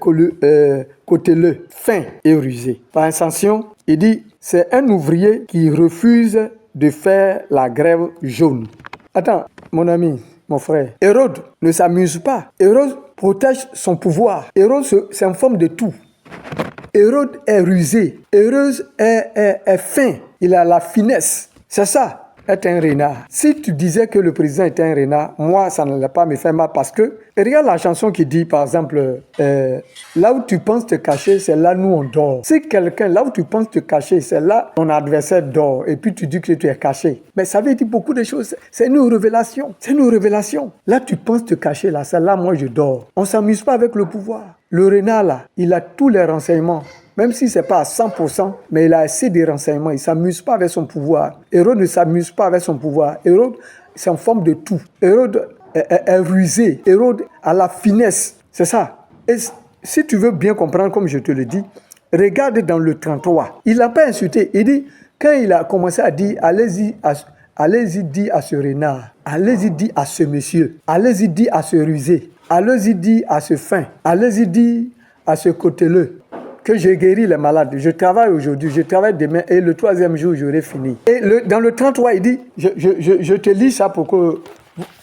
cauteleux, fin et rusé. Par extension, il dit, c'est un ouvrier qui refuse de faire la grève jaune. Attends, mon ami, mon frère, Hérode ne s'amuse pas. Hérode protège son pouvoir. Hérode s'informe de tout. Hérode est rusé. Hérode est fin. Il a la finesse. C'est ça, être un renard. Si tu disais que le président était un renard, moi, ça n'allait pas me faire mal parce que, regarde la chanson qui dit, par exemple, là où tu penses te cacher, c'est là nous on dort. Si quelqu'un, là où tu penses te cacher, c'est là ton adversaire dort et puis tu dis que tu es caché. Mais ça veut dire beaucoup de choses. C'est une révélation. C'est une révélation. Là, tu penses te cacher, là, c'est là, moi, je dors. On ne s'amuse pas avec le pouvoir. Le renard, là, il a tous les renseignements. Même si ce n'est pas à 100%, mais il a assez de renseignements. Il ne s'amuse pas avec son pouvoir. Hérode ne s'amuse pas avec son pouvoir. Hérode, c'est en forme de tout. Hérode est rusé. Hérode a la finesse. C'est ça. Et si tu veux bien comprendre, comme je te le dis, regarde dans le 33. Il n'a pas insulté. Il dit, quand il a commencé à dire, allez-y dire à ce renard, allez-y dire à ce monsieur, allez-y dire à ce rusé, allez-y dire à ce fin, allez-y dire à ce cauteleux, que j'ai guéri les malades. Je travaille aujourd'hui, je travaille demain et le 3e jour, j'aurai fini. Et dans le 33, il dit, je te lis ça pour que,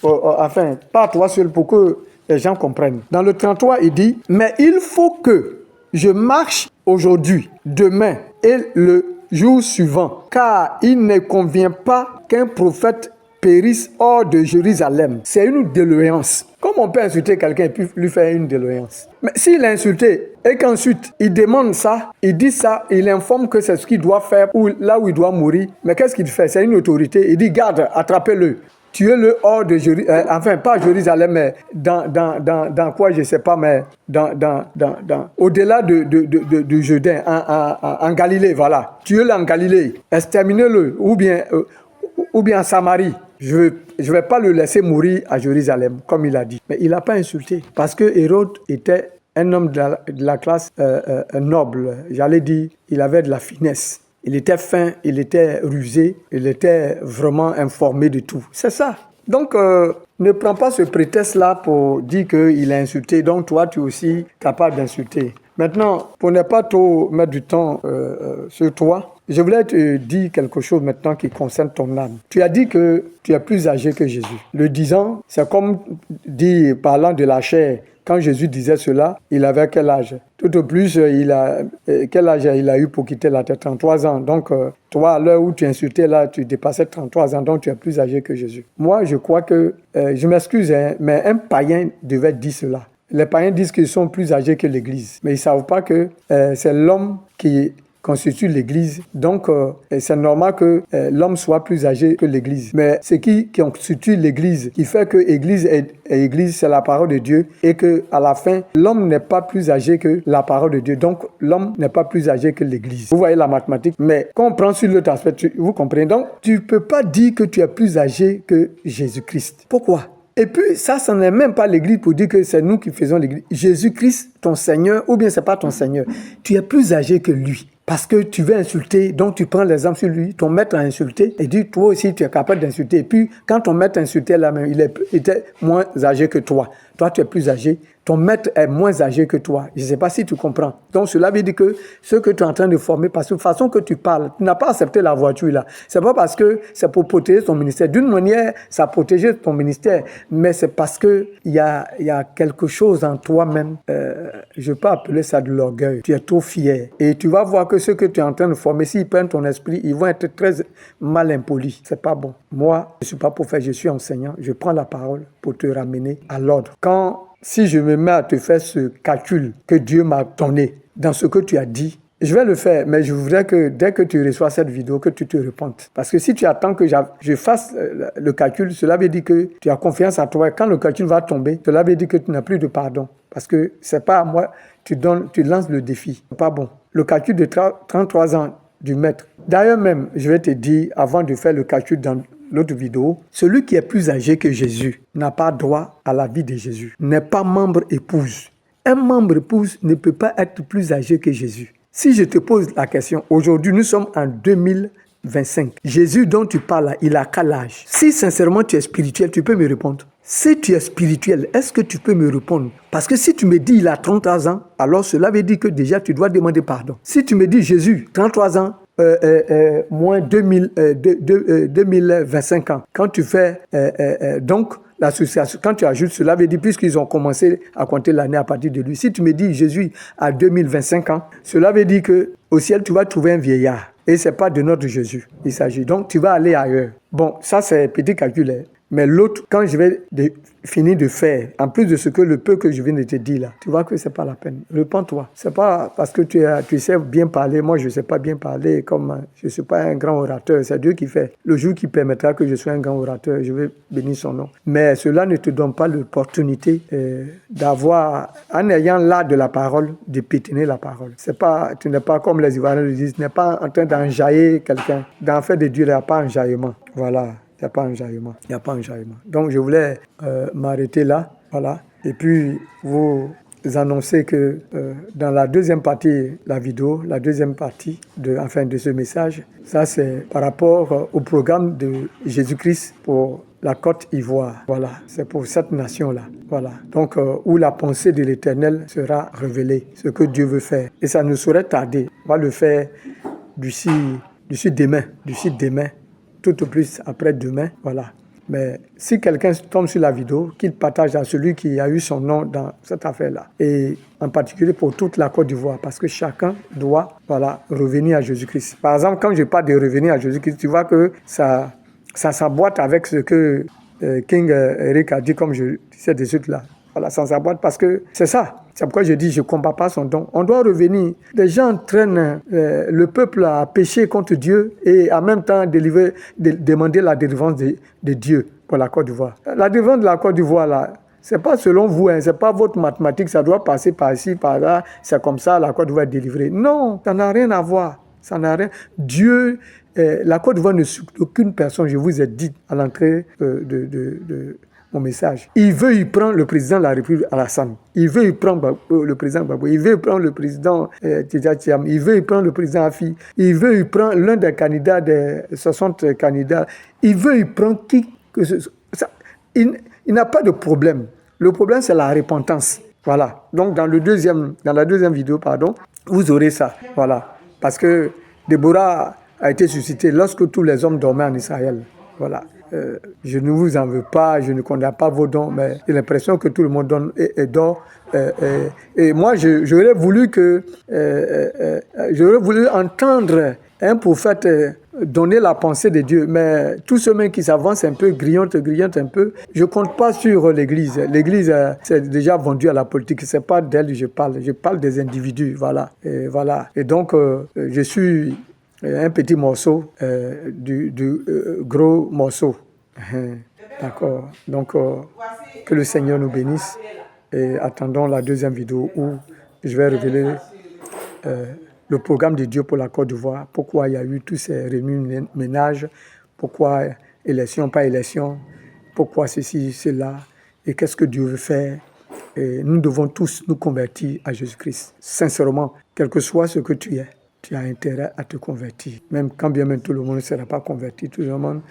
enfin, pas toi seul, pour que les gens comprennent. Dans le 33, il dit, mais il faut que je marche aujourd'hui, demain et le jour suivant, car il ne convient pas qu'un prophète périsse hors de Jérusalem. C'est une déloyance. Comment on peut insulter quelqu'un et puis lui faire une déloyance? Mais s'il a insulté et qu'ensuite il demande ça, il dit ça, il informe que c'est ce qu'il doit faire ou là où il doit mourir, mais qu'est-ce qu'il fait? C'est une autorité. Il dit, garde, attrapez-le. Tuez-le hors de Jérusalem, enfin pas Jérusalem, mais dans quoi, je ne sais pas, mais au-delà de Jourdain, en Galilée, voilà. Tuez-le en Galilée, exterminez-le, ou bien en Samarie. Je ne vais pas le laisser mourir à Jérusalem, comme il a dit. Mais il n'a pas insulté, parce que Hérode était un homme de la classe noble. J'allais dire, il avait de la finesse. Il était fin, il était rusé, il était vraiment informé de tout. C'est ça. Donc, ne prends pas ce prétexte-là pour dire qu'il a insulté. Donc, toi, tu es aussi capable d'insulter. Maintenant, pour ne pas trop mettre du temps sur toi, je voulais te dire quelque chose maintenant qui concerne ton âme. Tu as dit que tu es plus âgé que Jésus. Le disant, c'est comme dire, parlant de la chair, quand Jésus disait cela, il avait quel âge? Tout au plus, quel âge il a eu pour quitter la terre? 33 ans. Donc, toi, à l'heure où tu insultais, là, tu dépassais 33 ans, donc tu es plus âgé que Jésus. Moi, je crois que, je m'excuse, hein, mais un païen devait dire cela. Les païens disent qu'ils sont plus âgés que l'Église, mais ils ne savent pas que c'est l'homme qui constitue l'Église. Donc, c'est normal que l'homme soit plus âgé que l'Église. Mais ce qui constitue l'Église, qui fait que Église est Église, c'est la parole de Dieu, et que à la fin, l'homme n'est pas plus âgé que la parole de Dieu. Donc, l'homme n'est pas plus âgé que l'Église. Vous voyez la mathématique. Mais quand on prend sur l'autre aspect, vous comprenez. Donc, tu ne peux pas dire que tu es plus âgé que Jésus-Christ. Pourquoi? Et puis, ça n'est même pas l'Église pour dire que c'est nous qui faisons l'Église. Jésus-Christ, ton Seigneur, ou bien c'est pas ton Seigneur. Tu es plus âgé que lui. Parce que tu veux insulter, donc tu prends l'exemple sur lui, ton maître a insulté, et dit, toi aussi tu es capable d'insulter. Et puis, quand ton maître insultait la même, il était moins âgé que toi. Toi, tu es plus âgé. Ton maître est moins âgé que toi. Je ne sais pas si tu comprends. Donc, cela veut dire que ce que tu es en train de former, parce que de façon que tu parles, tu n'as pas accepté la voiture là. C'est pas parce que c'est pour protéger ton ministère. D'une manière, ça protège ton ministère. Mais c'est parce que il y a quelque chose en toi-même. Je peux appeler ça de l'orgueil. Tu es trop fier. Et tu vas voir que ceux que tu es en train de former, s'ils prennent ton esprit, ils vont être très mal impolis. C'est pas bon. Moi, je ne suis pas prophète, je suis enseignant. Je prends la parole pour te ramener à l'ordre. Si je me mets à te faire ce calcul que Dieu m'a donné dans ce que tu as dit, je vais le faire, mais je voudrais que dès que tu reçois cette vidéo, que tu te repentes. Parce que si tu attends que je fasse le calcul, cela veut dire que tu as confiance en toi. Et quand le calcul va tomber, cela veut dire que tu n'as plus de pardon. Parce que c'est pas à moi, tu lances le défi. C'est pas bon. Le calcul de 33 ans du maître. D'ailleurs même, je vais te dire, avant de faire le calcul dans l'autre vidéo, celui qui est plus âgé que Jésus n'a pas droit à la vie de Jésus, n'est pas membre épouse. Un membre épouse ne peut pas être plus âgé que Jésus. Si je te pose la question, aujourd'hui nous sommes en 2025. Jésus dont tu parles là, il a quel âge? Si sincèrement tu es spirituel, tu peux me répondre. Si tu es spirituel, est-ce que tu peux me répondre? Parce que si tu me dis il a 33 ans, alors cela veut dire que déjà tu dois demander pardon. Si tu me dis Jésus, 33 ans, moins 2025 ans. Quand tu fais donc l'association, quand tu ajoutes cela, veut dire puisqu'ils ont commencé à compter l'année à partir de lui. Si tu me dis Jésus a 2025 ans, cela veut dire que au ciel tu vas trouver un vieillard. Et c'est pas de notre Jésus. Il s'agit. Donc tu vas aller ailleurs. Bon, ça c'est petit calcul. Hein. Mais l'autre, quand je vais finir de faire, en plus de ce que le peu que je viens de te dire là, tu vois que c'est pas la peine. Repends-toi. C'est pas parce que tu sais bien parler. Moi, je sais pas bien parler, comme je suis pas un grand orateur. C'est Dieu qui fait. Le jour qui permettra que je sois un grand orateur, je vais bénir son nom. Mais cela ne te donne pas l'opportunité d'avoir, en ayant l'art de la parole, de pétiner la parole. Tu n'es pas comme les Ivoiriens le disent, tu n'es pas en train d'enjailler quelqu'un. Dans le fait de Dieu, il n'y a pas enjaillement. Voilà. Il n'y a pas enjaillement. Il n'y a pas enjaillement. Donc, je voulais m'arrêter là. Voilà. Et puis, vous annoncer que dans la deuxième partie, la vidéo, la deuxième partie de ce message, ça c'est par rapport au programme de Jésus-Christ pour la Côte d'Ivoire. Voilà. C'est pour cette nation-là. Voilà. Donc, où la pensée de l'Éternel sera révélée, ce que Dieu veut faire. Et ça ne saurait tarder. On va le faire d'ici demain. Tout au plus après-demain, voilà. Mais si quelqu'un tombe sur la vidéo, qu'il partage à celui qui a eu son nom dans cette affaire-là. Et en particulier pour toute la Côte d'Ivoire, parce que chacun doit, revenir à Jésus-Christ. Par exemple, quand je parle de revenir à Jésus-Christ, tu vois que ça s'emboîte avec ce que King Eric a dit, comme je disais de suite là. Voilà, ça s'emboîte parce que c'est ça. C'est pourquoi je dis, je ne combats pas son don. On doit revenir. Les gens entraînent le peuple à pécher contre Dieu et en même temps demander la délivrance de Dieu pour la Côte d'Ivoire. La délivrance de la Côte d'Ivoire, là, c'est pas selon vous, hein, c'est pas votre mathématique, ça doit passer par ici, par là, c'est comme ça, la Côte d'Ivoire est délivrée. Non, ça n'a rien à voir. Ça n'a rien. Dieu, la Côte d'Ivoire ne suit aucune personne, je vous ai dit à l'entrée de mon message. Il veut y prendre le président de la République Alassane. Il veut y prendre le président Gbagbo. Il veut y prendre le président Tidjara Thiam. Il veut y prendre le président Afi. Il veut y prendre l'un des candidats des 60 candidats. Il veut y prendre qui que ce soit. Il n'a pas de problème. Le problème, c'est la repentance. Voilà. Donc, dans la deuxième vidéo, vous aurez ça. Voilà. Parce que Déborah a été suscitée lorsque tous les hommes dormaient en Israël. Voilà. je ne vous en veux pas, je ne condamne pas vos dons, mais j'ai l'impression que tout le monde donne et dort. Et moi, j'aurais voulu entendre un prophète donner la pensée de Dieu, mais tous ceux mêmes qui s'avancent un peu, grignotent un peu, je compte pas sur l'Église. L'Église, c'est déjà vendu à la politique, c'est pas d'elle que je parle des individus, voilà. Et donc, je suis un petit morceau du gros morceau. D'accord. Donc, que le Seigneur nous bénisse et attendons la deuxième vidéo où je vais révéler le programme de Dieu pour la Côte d'Ivoire, pourquoi il y a eu tous ces remue-ménages, pourquoi élection, pas élection, pourquoi ceci, cela, et qu'est-ce que Dieu veut faire. Et nous devons tous nous convertir à Jésus-Christ. Sincèrement, quel que soit ce que tu es, tu as intérêt à te convertir. Même quand bien même tout le monde ne sera pas converti, tout le monde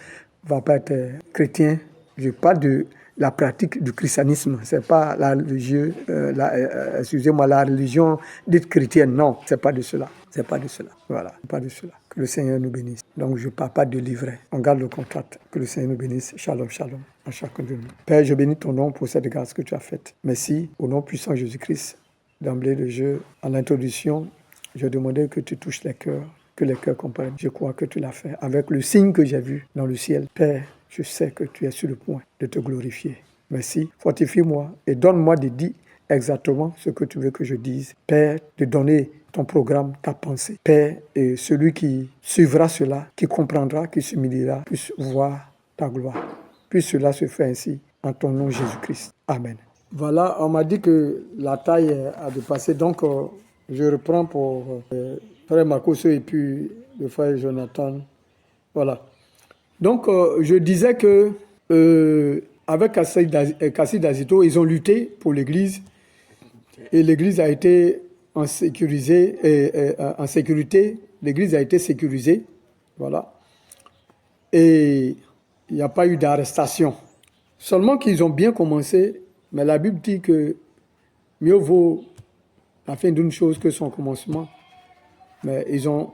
ne va pas être chrétien. Je parle de la pratique du christianisme. Ce n'est pas la religion, la religion dite chrétienne. Non, ce n'est pas de cela. C'est pas de cela. Voilà, pas de cela. Que le Seigneur nous bénisse. Donc je ne parle pas de livret. On garde le contact. Que le Seigneur nous bénisse. Shalom, shalom à chacun de nous. Père, je bénis ton nom pour cette grâce que tu as faite. Merci, au nom puissant de Jésus-Christ. D'emblée de jeu, en l'introduction, je demandais que tu touches les cœurs, que les cœurs comprennent. Je crois que tu l'as fait. Avec le signe que j'ai vu dans le ciel, Père, je sais que tu es sur le point de te glorifier. Merci, fortifie-moi et donne-moi de dire exactement ce que tu veux que je dise. Père, de donner ton programme, ta pensée. Père, et celui qui suivra cela, qui comprendra, qui s'humiliera, puisse voir ta gloire. Puisse cela se faire ainsi, en ton nom Jésus-Christ. Amen. Voilà, on m'a dit que la taille a dépassé, donc je reprends pour frère Makoso et puis le frère Jonathan. Voilà. Donc, je disais que avec Kassid Azito, ils ont lutté pour l'Église et l'Église a été en sécurité. L'Église a été sécurisée, voilà. Et il n'y a pas eu d'arrestation. Seulement qu'ils ont bien commencé, mais la Bible dit que mieux vaut la fin d'une chose que son commencement. Mais ils ont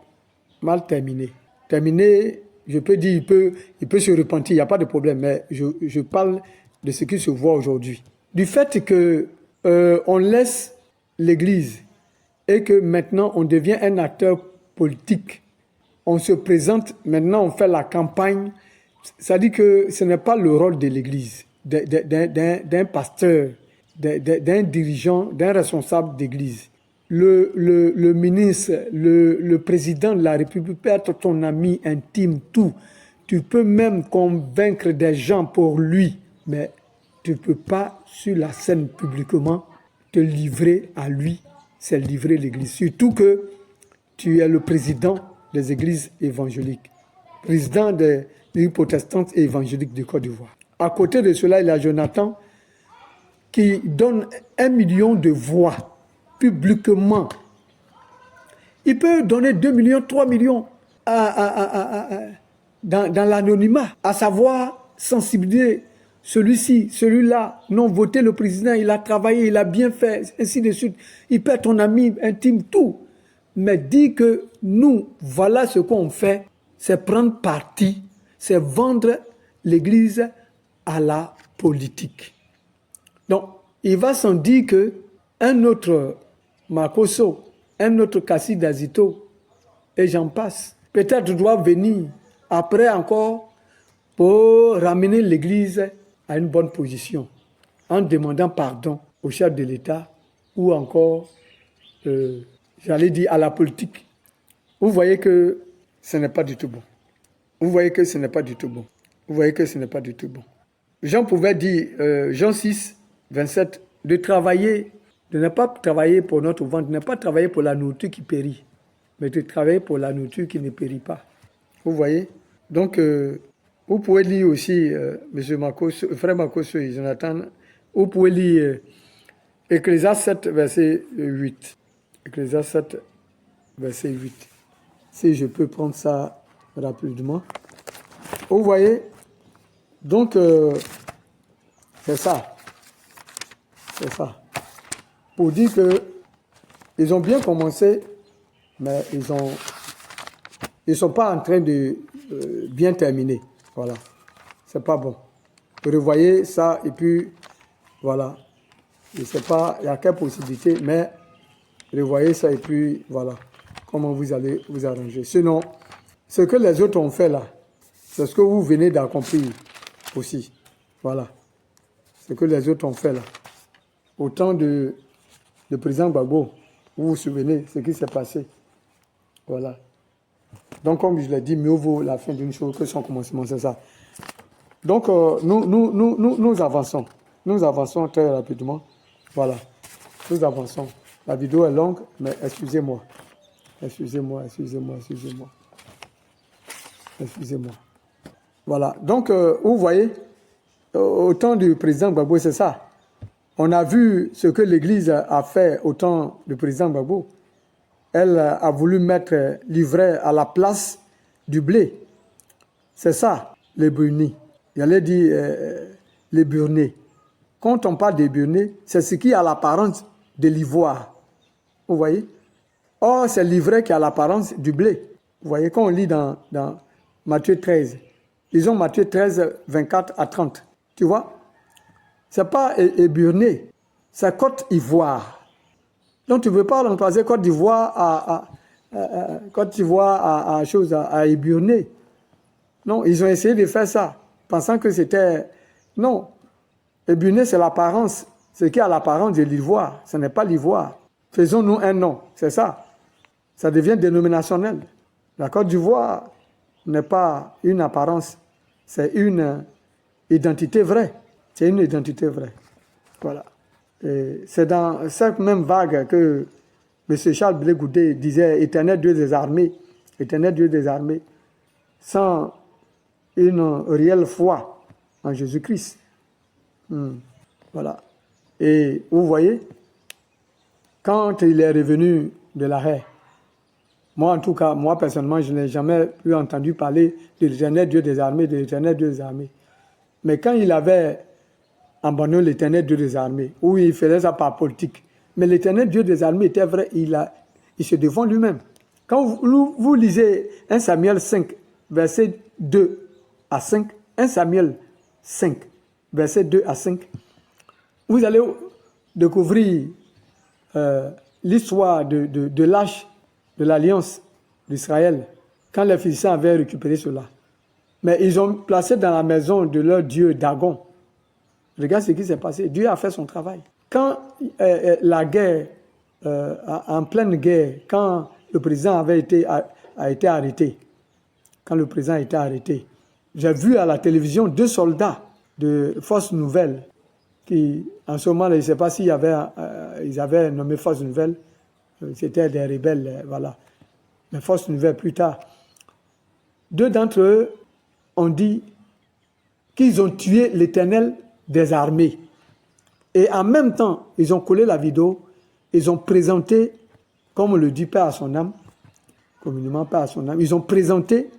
mal terminé. Terminé, je peux dire, il peut se repentir, il n'y a pas de problème, mais je parle de ce qui se voit aujourd'hui. Du fait que on laisse l'Église et que maintenant on devient un acteur politique, on se présente, maintenant on fait la campagne, ça dit que ce n'est pas le rôle de l'Église, d'un pasteur, d'un dirigeant, d'un responsable d'Église. Le ministre, le président de la République peut être ton ami intime, tout. Tu peux même convaincre des gens pour lui, mais tu ne peux pas, sur la scène publiquement, te livrer à lui, c'est livrer l'Église. Surtout que tu es le président des églises évangéliques, président des églises protestantes et évangéliques de Côte d'Ivoire. À côté de cela, il y a Jonathan qui donne 1 million de voix publiquement. Il peut donner 2 millions, 3 millions dans l'anonymat, à savoir sensibiliser celui-ci, celui-là. Non, voter le président, il a travaillé, il a bien fait, ainsi de suite. Il peut être ton ami intime, tout. Mais dit que nous, voilà ce qu'on fait, c'est prendre parti, c'est vendre l'Église à la politique. Donc, il va sans dire qu'un autre Makoso, un autre Kassid Azito, et j'en passe, peut-être doit venir après encore pour ramener l'Église à une bonne position, en demandant pardon au chef de l'État ou encore, j'allais dire, à la politique. Vous voyez que ce n'est pas du tout bon. Vous voyez que ce n'est pas du tout bon. Vous voyez que ce n'est pas du tout bon. Jean pouvait dire, Jean 6, 27, de travailler, de ne pas travailler pour notre ventre, de ne pas travailler pour la nourriture qui périt, mais de travailler pour la nourriture qui ne périt pas. Vous voyez? Donc, vous pouvez lire aussi, frère Makoso et Jonathan, vous pouvez lire Ecclésiaste 7, verset 8. Ecclésiaste 7, verset 8. Si je peux prendre ça rapidement. Vous voyez? Donc, c'est ça. C'est ça. Pour dire qu'ils ont bien commencé, mais ils sont pas en train de bien terminer. Voilà. c'est pas bon. Revoyez ça et puis, voilà. Je ne sais pas, il y a quelle possibilité, mais revoyez ça et puis, voilà, comment vous allez vous arranger. Sinon, ce que les autres ont fait là, c'est ce que vous venez d'accomplir aussi. Voilà. Ce que les autres ont fait là. Au temps de président Gbagbo, vous vous souvenez ce qui s'est passé. Voilà. Donc, comme je l'ai dit, mieux vaut la fin d'une chose que son commencement, c'est ça. Donc, nous avançons. Nous avançons très rapidement. Voilà. Nous avançons. La vidéo est longue, mais excusez-moi. Excusez-moi. Voilà. Donc, vous voyez, au temps du président Gbagbo, c'est ça. On a vu ce que l'Église a fait au temps du président Gbagbo. Elle a voulu mettre l'ivraie à la place du blé. C'est ça, les burnis. J'allais dire les burnés. Quand on parle des burnés, c'est ce qui a l'apparence de l'ivoire. Vous voyez? Or, c'est l'ivraie qui a l'apparence du blé. Vous voyez, quand on lit dans Matthieu 13, lisons Matthieu 13, 24 à 30. Tu vois? Ce n'est pas éburné, c'est Côte d'Ivoire. Donc, tu ne veux pas remplacer Côte d'Ivoire à éburné. Non, ils ont essayé de faire ça, pensant que c'était... Non, éburné, c'est l'apparence. Ce qui a l'apparence de l'ivoire, ce n'est pas l'ivoire. Faisons-nous un nom, c'est ça. Ça devient dénominationnel. La Côte d'Ivoire n'est pas une apparence, c'est une identité vraie. C'est une identité vraie. Voilà. C'est dans cette même vague que M. Charles Blé Goudé disait « Éternel Dieu des armées », Éternel Dieu des armées, sans une réelle foi en Jésus-Christ. Voilà. Et vous voyez, quand il est revenu de l'arrêt, moi en tout cas, moi personnellement, je n'ai jamais pu entendu parler de l'Éternel Dieu des armées, de l'Éternel Dieu des armées. Mais quand il avait abandonné l'Éternel Dieu des armées, où il faisait ça par politique, mais l'Éternel Dieu des armées était vrai, il se défend lui-même. Quand vous lisez 1 Samuel 5, verset 2 à 5, 1 Samuel 5, verset 2 à 5, vous allez découvrir l'histoire de l'âge de l'alliance d'Israël, quand les Philistins avaient récupéré cela. Mais ils ont placé dans la maison de leur dieu Dagon. Regarde ce qui s'est passé. Dieu a fait son travail. Quand la guerre, en pleine guerre, quand le président a été arrêté, j'ai vu à la télévision 2 soldats de Force Nouvelle qui, en ce moment, je ne sais pas s'ils avaient nommé Force Nouvelle, c'était des rebelles, voilà. Mais Force Nouvelle plus tard. 2 d'entre eux ont dit qu'ils ont tué l'Éternel des armées. Et en même temps, ils ont collé la vidéo, ils ont présenté, comme on le dit, Père à son âme, communément Père à son âme, ils ont présenté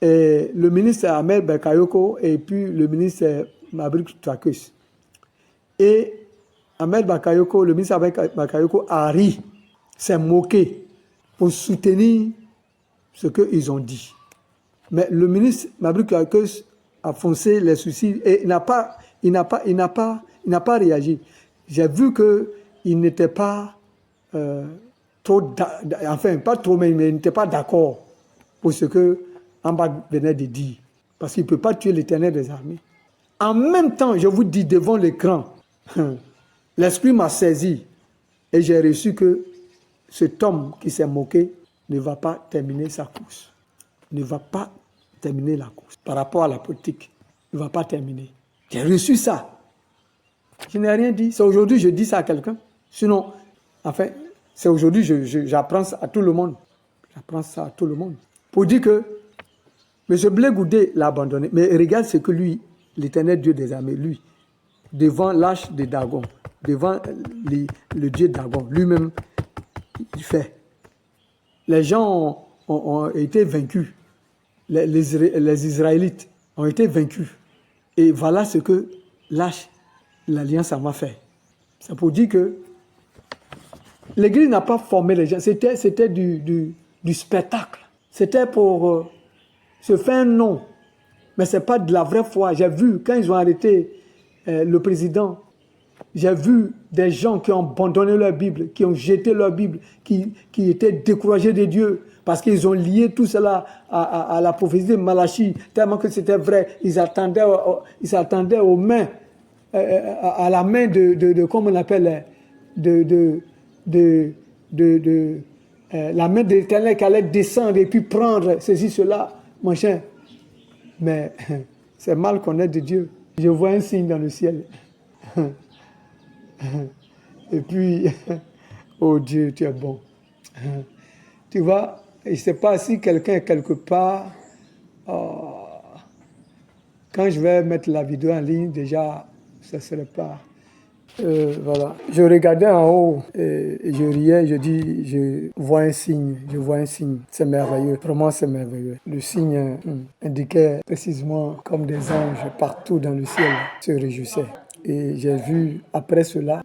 le ministre Ahmed Bakayoko et puis le ministre Mabrik Trakus. Et Ahmed Bakayoko, le ministre Ahmed Bakayoko a ri, s'est moqué pour soutenir ce qu'ils ont dit. Mais le ministre Mabrik Trakus a foncé les soucis et il n'a pas réagi. J'ai vu qu'il n'était pas mais il n'était pas d'accord pour ce que Amba venait de dire. Parce qu'il ne peut pas tuer l'Éternel des armées. En même temps, je vous dis devant l'écran, l'esprit m'a saisi et j'ai reçu que cet homme qui s'est moqué ne va pas terminer sa course. Ne va pas terminer la course. Par rapport à la politique, il ne va pas terminer. J'ai reçu ça. Je n'ai rien dit. C'est aujourd'hui que je dis ça à quelqu'un. Sinon, enfin, c'est aujourd'hui que j'apprends ça à tout le monde. J'apprends ça à tout le monde. Pour dire que M. Blé Goudé l'a abandonné. Mais regarde ce que lui, l'Éternel Dieu des armées, lui, devant l'âge de Dagon, devant le Dieu Dagon, lui-même, il fait. Les gens ont été vaincus. Les Israélites ont été vaincus. Et voilà ce que l'Alliance en a fait. C'est pour dire que l'Église n'a pas formé les gens. C'était du spectacle. C'était pour se faire un nom. Mais ce n'est pas de la vraie foi. J'ai vu, quand ils ont arrêté le président, j'ai vu des gens qui ont abandonné leur Bible, qui ont jeté leur Bible, qui étaient découragés de Dieu, parce qu'ils ont lié tout cela à la prophétie de Malachie, tellement que c'était vrai. Ils s'attendaient aux mains, à la main comment on appelle, la main de l'Éternel qui allait descendre et puis prendre ceci, cela, machin. Mais c'est mal connaître de Dieu. Je vois un signe dans le ciel. Et puis, oh Dieu, tu es bon. Tu vois, je ne sais pas si quelqu'un est quelque part. Quand je vais mettre la vidéo en ligne, déjà, ça ne serait pas. Voilà. Je regardais en haut et je riais, je dis, je vois un signe, c'est merveilleux, vraiment c'est merveilleux. Le signe indiquait précisément comme des anges partout dans le ciel se réjouissaient. Et j'ai vu, après cela,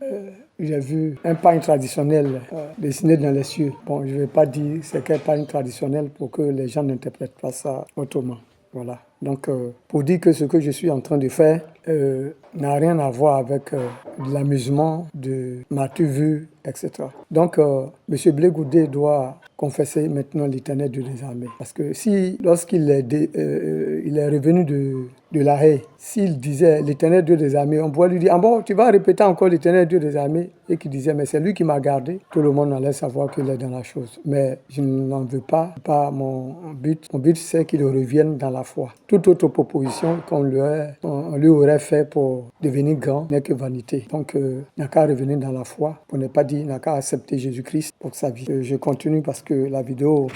j'ai vu un pagne traditionnel dessiné dans les cieux. Bon, je ne vais pas dire c'est quel pagne traditionnel pour que les gens n'interprètent pas ça autrement. Voilà. Donc, pour dire que ce que je suis en train de faire n'a rien à voir avec de l'amusement, de m'as-tu vu, etc. Donc, M. Blé Goudé doit confesser maintenant l'Éternel Dieu des armées. Parce que si, lorsqu'il est, il est revenu de la haie, s'il disait l'Éternel Dieu des armées, on pourrait lui dire, ah bon, tu vas répéter encore l'Éternel Dieu des armées, et qu'il disait, mais c'est lui qui m'a gardé, tout le monde allait savoir qu'il est dans la chose. Mais je n'en veux pas, pas mon but. Mon but, c'est qu'il revienne dans la foi. Toute autre proposition qu'on lui aurait fait pour devenir grand n'est que vanité. Donc, il n'a qu'à revenir dans la foi, pour ne pas dire, il n'a qu'à accepter Jésus-Christ pour sa vie. Je continue parce que la vidéo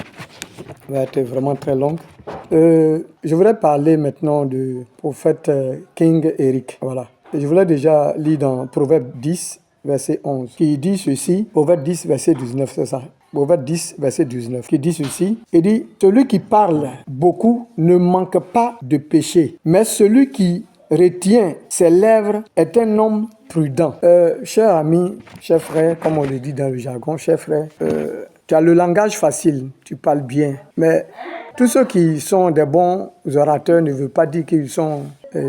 va être vraiment très longue. Je voudrais parler maintenant du prophète King Eric. Voilà. Et je voulais déjà lire dans Proverbe 10, verset 11, qui dit ceci, Proverbe 10, verset 19, c'est ça. Proverbe 10, verset 19, qui dit ceci, il dit, celui qui parle beaucoup ne manque pas de péché, mais celui qui retient ses lèvres est un homme prudent. Cher ami, cher frère, comme on le dit dans le jargon, cher frère, tu as le langage facile, tu parles bien, mais tous ceux qui sont des bons orateurs ne veulent pas dire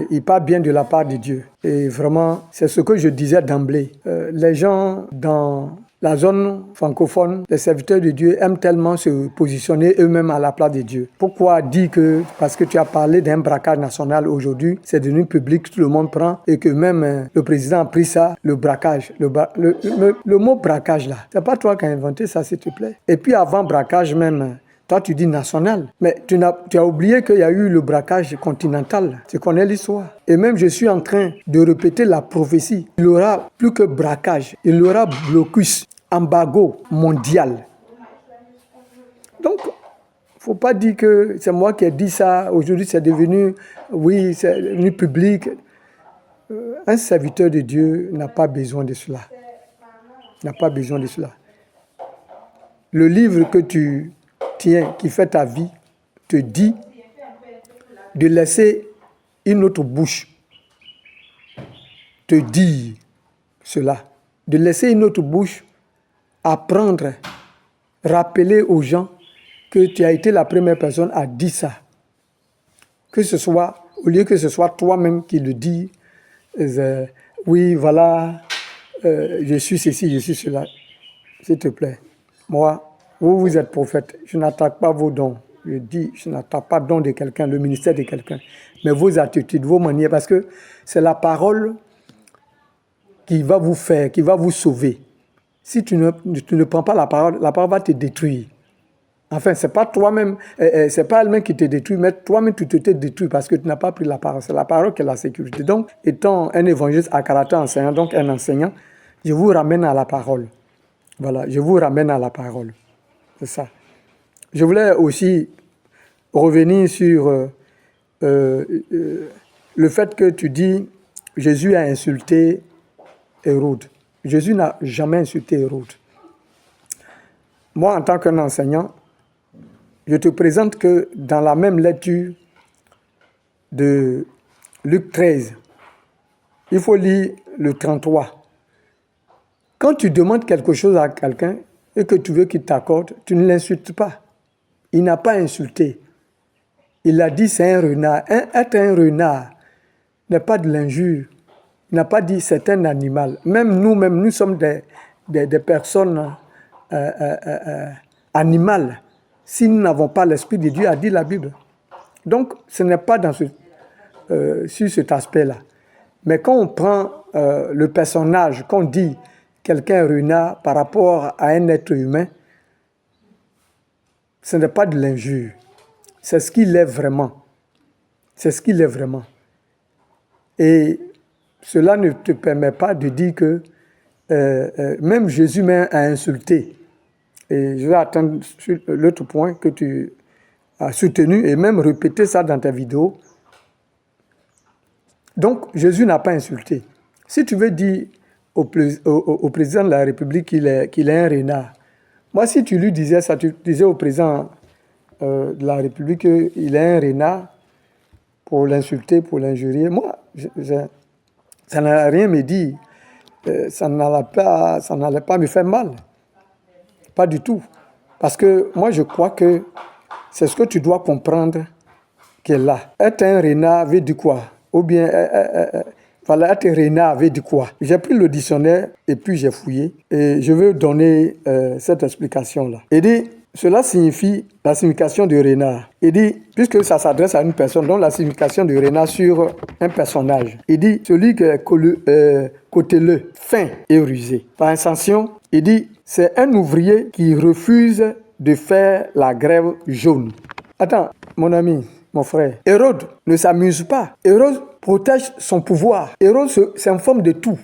ils parlent bien de la part de Dieu. Et vraiment, c'est ce que je disais d'emblée. Les gens dans la zone francophone, les serviteurs de Dieu aiment tellement se positionner eux-mêmes à la place de Dieu. Pourquoi dire que, parce que tu as parlé d'un braquage national aujourd'hui, c'est devenu public, tout le monde prend, et que même le président a pris ça, le braquage. Le mot braquage là, c'est pas toi qui as inventé ça, s'il te plaît. Et puis avant braquage même, toi, tu dis national, mais tu as oublié qu'il y a eu le braquage continental. Tu connais l'histoire. Et même, je suis en train de répéter la prophétie. Il y aura plus que braquage. Il y aura blocus, embargo mondial. Donc, il ne faut pas dire que c'est moi qui ai dit ça. Aujourd'hui, c'est devenu public. Un serviteur de Dieu n'a pas besoin de cela. N'a pas besoin de cela. Le livre que tu tiens, qui fait ta vie, te dit de laisser une autre bouche te dire cela, de laisser une autre bouche apprendre, rappeler aux gens que tu as été la première personne à dire ça. Que ce soit, au lieu que ce soit toi-même qui le dis, oui, voilà, je suis ceci, je suis cela. S'il te plaît, moi, vous êtes prophète, je n'attaque pas vos dons. Je dis, je n'attaque pas le don de quelqu'un, le ministère de quelqu'un, mais vos attitudes, vos manières, parce que c'est la parole qui va vous faire, qui va vous sauver. Si tu ne prends pas la parole va te détruire. Enfin, c'est pas toi-même, c'est pas elle-même qui te détruit, mais toi-même tu te détruis parce que tu n'as pas pris la parole. C'est la parole qui est la sécurité. Donc, étant un évangéliste à caractère enseignant, donc un enseignant, je vous ramène à la parole. Voilà, je vous ramène à la parole. C'est ça. Je voulais aussi revenir sur le fait que tu dis Jésus a insulté Hérode. Jésus n'a jamais insulté Hérode. Moi, en tant qu'un enseignant, je te présente que dans la même lecture de Luc 13, il faut lire le 33. Quand tu demandes quelque chose à quelqu'un et que tu veux qu'il t'accorde, tu ne l'insultes pas. Il n'a pas insulté. Il a dit c'est un renard. Être un renard n'est pas de l'injure. Il n'a pas dit c'est un animal. Même nous sommes des personnes animales. Si nous n'avons pas l'Esprit de Dieu, a dit la Bible. Donc, ce n'est pas sur cet aspect-là. Mais quand on prend le personnage, qu'on dit quelqu'un renard par rapport à un être humain, ce n'est pas de l'injure. C'est ce qu'il est vraiment. C'est ce qu'il est vraiment. Et cela ne te permet pas de dire que même Jésus m'a insulté. Et je vais atteindre l'autre point que tu as soutenu et même répéter ça dans ta vidéo. Donc, Jésus n'a pas insulté. Si tu veux dire au président de la République qu'il est un renard, moi, si tu lui disais ça, tu disais au président de la République qu'il est un renard pour l'insulter, pour l'injurier, moi, ça n'a rien me dit. Ça n'allait pas me faire mal. Pas du tout. Parce que moi, je crois que c'est ce que tu dois comprendre qu'elle est là. Être un renard veut dire quoi? Ou bien, voilà, être renard veut dire quoi? J'ai pris le dictionnaire et puis j'ai fouillé. Et je veux donner cette explication-là. Il dit, cela signifie la signification de renard. Il dit, puisque ça s'adresse à une personne, donc la signification de renard sur un personnage. Il dit, celui qui est cauteleux, fin et rusé. Par extension, il dit, c'est un ouvrier qui refuse de faire la grève jaune. Attends, mon ami, mon frère, Hérode ne s'amuse pas. Hérode protège son pouvoir. Hérode s'informe de tout.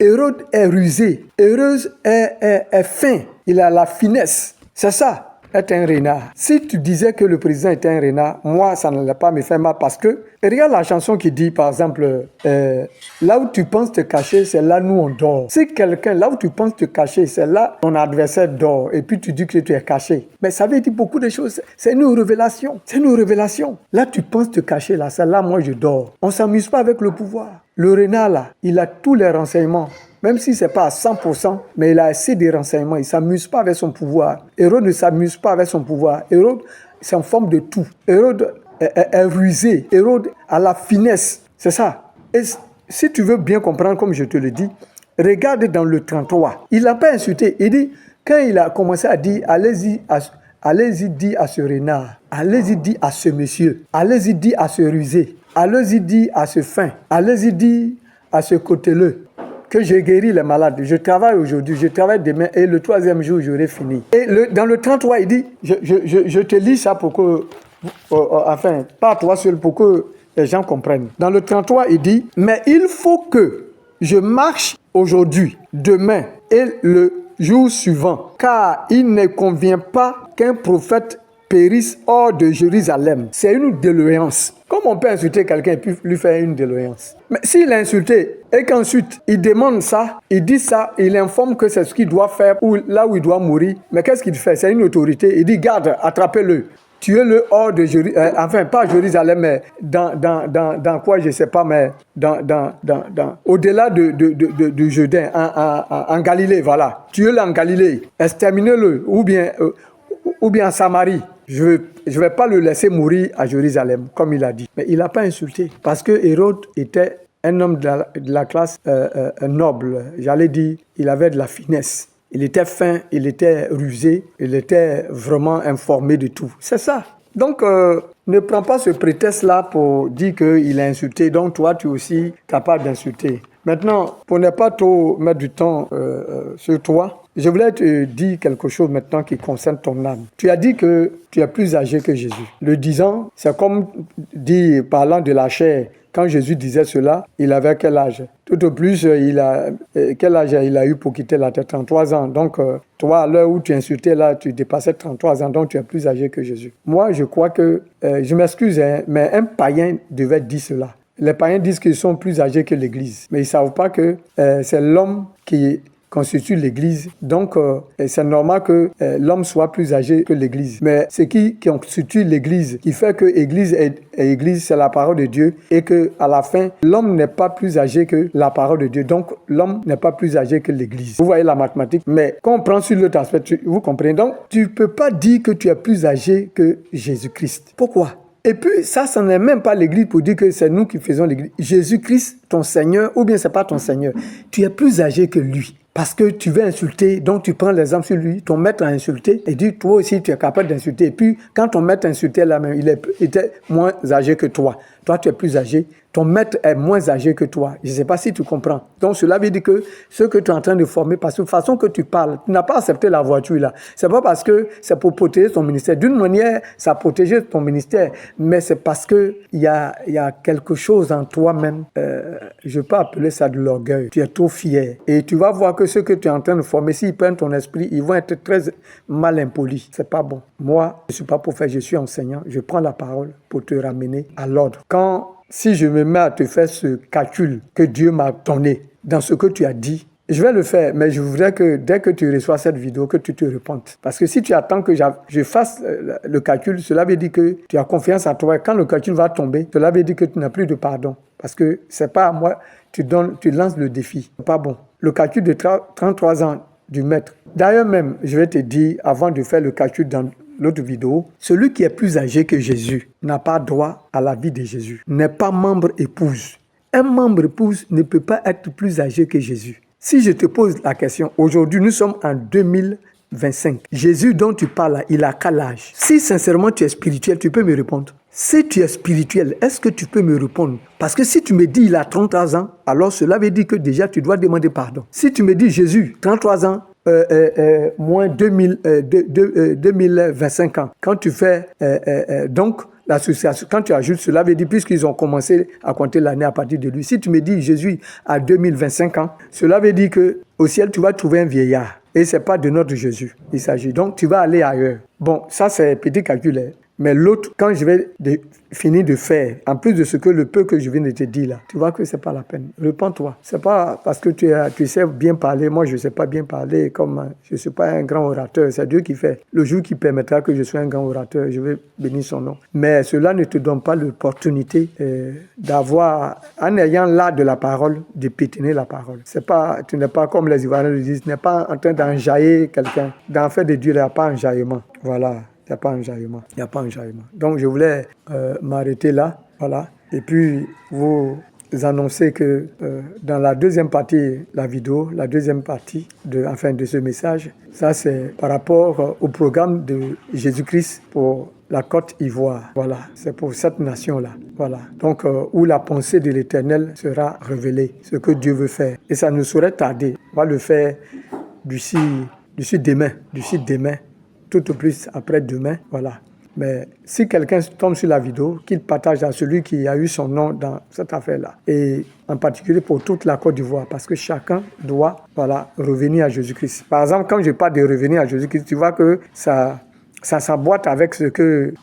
Hérode est rusé. Hérode est fin. Il a la finesse. C'est ça, être un renard. Si tu disais que le président était un renard, moi, ça n'allait pas me faire mal parce que, regarde la chanson qui dit, par exemple, là où tu penses te cacher, c'est là nous on dort. Si quelqu'un, là où tu penses te cacher, c'est là ton adversaire dort et puis tu dis que tu es caché. Mais ça veut dire beaucoup de choses. C'est une révélation. C'est une révélation. Là, tu penses te cacher, là, c'est là moi je dors. On ne s'amuse pas avec le pouvoir. Le renard, là, il a tous les renseignements. Même si ce n'est pas à 100%, mais il a assez de renseignements. Il ne s'amuse pas avec son pouvoir. Hérode ne s'amuse pas avec son pouvoir. Hérode s'informe de tout. Hérode est rusé. Hérode a la finesse. C'est ça. Et si tu veux bien comprendre, comme je te le dis, regarde dans le 33. Il n'a pas insulté. Il dit, quand il a commencé à dire, allez-y dire à ce renard, allez-y dire à ce monsieur, allez-y dire à ce rusé, allez-y dire à ce fin, allez-y dire à ce cauteleux, que j'ai guéri les malades. Je travaille aujourd'hui, je travaille demain et le 3e jour, j'aurai fini. Et dans le 33, il dit, je te lis ça pour que, enfin, pas toi seul, pour que les gens comprennent. Dans le 33, il dit, mais il faut que je marche aujourd'hui, demain et le jour suivant, car il ne convient pas qu'un prophète périsse hors de Jérusalem. C'est une déloyance. Comment on peut insulter quelqu'un et puis lui faire une déloyance? Mais s'il a insulté et qu'ensuite il demande ça, il dit ça, il informe que c'est ce qu'il doit faire ou là où il doit mourir, mais qu'est-ce qu'il fait? C'est une autorité. Il dit, garde, attrapez-le. Tuez-le hors de Jérusalem, enfin pas Jérusalem, mais dans quoi, je ne sais pas, mais au-delà du Jourdain, en Galilée, voilà. Tuez-le en Galilée, exterminez-le, ou bien en Samarie. Je ne vais pas le laisser mourir à Jérusalem, comme il a dit. Mais il n'a pas insulté, parce que Hérode était un homme de la classe noble. J'allais dire, il avait de la finesse. Il était fin, il était rusé, il était vraiment informé de tout. C'est ça. Donc, ne prends pas ce prétexte-là pour dire qu'il a insulté. Donc, toi, tu es aussi capable d'insulter. Maintenant, pour ne pas trop mettre du temps sur toi, je voulais te dire quelque chose maintenant qui concerne ton âme. Tu as dit que tu es plus âgé que Jésus. Le disant, c'est comme dire, parlant de la chair, quand Jésus disait cela, il avait quel âge? Tout au plus, quel âge il a eu pour quitter la terre? 33 ans. Donc, toi, à l'heure où tu insultais, là, tu dépassais 33 ans, donc tu es plus âgé que Jésus. Moi, je crois que, je m'excuse, mais un païen devait dire cela. Les païens disent qu'ils sont plus âgés que l'Église, mais ils ne savent pas que c'est l'homme qui constitue l'Église. Donc, c'est normal que l'homme soit plus âgé que l'Église. Mais ce qui constitue l'Église, qui fait que l'Église est Église, c'est la parole de Dieu, et qu'à la fin, l'homme n'est pas plus âgé que la parole de Dieu. Donc, l'homme n'est pas plus âgé que l'Église. Vous voyez la mathématique. Mais quand on prend sur l'autre aspect, vous comprenez. Donc, tu ne peux pas dire que tu es plus âgé que Jésus-Christ. Pourquoi? Et puis, ça n'est même pas l'Église pour dire que c'est nous qui faisons l'Église. Jésus-Christ, ton Seigneur, ou bien c'est pas ton Seigneur. Tu es plus âgé que lui. Parce que tu veux insulter, donc tu prends l'exemple sur lui, ton maître a insulté, et dit, toi aussi, tu es capable d'insulter. Et puis, quand ton maître insultait la même, il était moins âgé que toi. Toi, tu es plus âgé. Ton maître est moins âgé que toi. Je ne sais pas si tu comprends. Donc, cela veut dire que ce que tu es en train de former, parce que de façon que tu parles, tu n'as pas accepté la voiture là. C'est pas parce que c'est pour protéger ton ministère. D'une manière, ça protège ton ministère, mais c'est parce que il y a quelque chose en toi-même. Je peux appeler ça de l'orgueil. Tu es trop fier. Et tu vas voir que ceux que tu es en train de former, s'ils prennent ton esprit, ils vont être très mal impolis. C'est pas bon. Moi, je ne suis pas prophète, je suis enseignant. Je prends la parole pour te ramener à l'ordre. Si je me mets à te faire ce calcul que Dieu m'a donné dans ce que tu as dit, je vais le faire, mais je voudrais que dès que tu reçois cette vidéo, que tu te repentes. Parce que si tu attends que je fasse le calcul, cela veut dire que tu as confiance en toi. Et quand le calcul va tomber, cela veut dire que tu n'as plus de pardon. Parce que c'est pas à moi, tu lances le défi. C'est pas bon. Le calcul de 33 ans du maître. D'ailleurs même, je vais te dire, avant de faire le calcul dans l'autre vidéo, celui qui est plus âgé que Jésus n'a pas droit à la vie de Jésus, n'est pas membre épouse. Un membre épouse ne peut pas être plus âgé que Jésus. Si je te pose la question, aujourd'hui nous sommes en 2025, Jésus dont tu parles, il a quel âge? Si sincèrement tu es spirituel, tu peux me répondre. Si tu es spirituel, est-ce que tu peux me répondre? Parce que si tu me dis il a 33 ans, alors cela veut dire que déjà tu dois demander pardon. Si tu me dis Jésus, 33 ans, moins 2025 ans. Quand tu fais donc l'association, quand tu ajoutes cela veut dire puisqu'ils ont commencé à compter l'année à partir de lui. Si tu me dis Jésus à 2025 ans, cela veut dire que au ciel tu vas trouver un vieillard et c'est pas de notre Jésus. Il s'agit donc tu vas aller ailleurs. Bon, ça c'est petit calcul. Mais l'autre, quand je vais finir de faire, en plus de ce que le peu que je viens de te dire là, tu vois que c'est pas la peine. Repends-toi. C'est pas parce que tu sais bien parler. Moi, je sais pas bien parler comme je suis pas un grand orateur. C'est Dieu qui fait. Le jour qui permettra que je sois un grand orateur, je vais bénir son nom. Mais cela ne te donne pas l'opportunité d'avoir, en ayant l'art de la parole, de pétiner la parole. Tu n'es pas comme les Ivoiriens le disent, tu n'es pas en train d'enjailler quelqu'un. Dans fait de Dieu, il n'y a pas enjaillement. Voilà. Il n'y a pas enjaillement. Il n'y a pas enjaillement. Donc, je voulais m'arrêter là. Voilà. Et puis, vous annoncer que dans la deuxième partie, la vidéo, la deuxième partie de ce message, ça c'est par rapport au programme de Jésus-Christ pour la Côte d'Ivoire. Voilà. C'est pour cette nation-là. Voilà. Donc, où la pensée de l'Éternel sera révélée, ce que Dieu veut faire. Et ça ne saurait tarder. On va le faire d'ici demain. Tout au plus après-demain, voilà. Mais si quelqu'un tombe sur la vidéo, qu'il partage à celui qui a eu son nom dans cette affaire-là. Et en particulier pour toute la Côte d'Ivoire, parce que chacun doit revenir à Jésus-Christ. Par exemple, quand je parle de revenir à Jésus-Christ, tu vois que ça s'emboîte avec ce que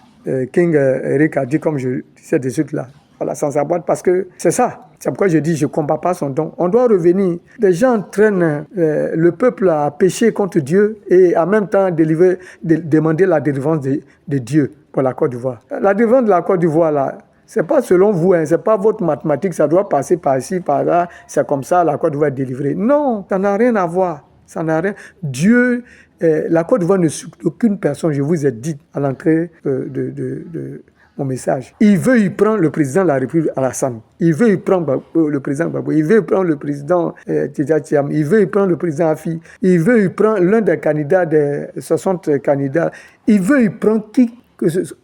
King Eric a dit, comme je disais de suite là. Voilà, ça s'emboîte parce que c'est ça. C'est pourquoi je dis, je ne combats pas son don. On doit revenir. Les gens traînent le peuple à pécher contre Dieu et en même temps demander la délivrance de Dieu pour la Côte d'Ivoire. La délivrance de la Côte d'Ivoire, là, ce n'est pas selon vous, ce n'est pas votre mathématique, ça doit passer par ici, par là, c'est comme ça, la Côte d'Ivoire est délivrée. Non, ça n'a rien à voir. Ça n'a rien. Dieu, la Côte d'Ivoire ne suit aucune personne, je vous ai dit à l'entrée de mon message. Il veut y prendre le président de la République Alassane. Il veut y prendre le président Gbagbo. Il veut y prendre le président Tidjatiam. Il veut y prendre le président Afi. Il veut y prendre l'un des candidats, des 60 candidats. Il veut y prendre qui que ce soit.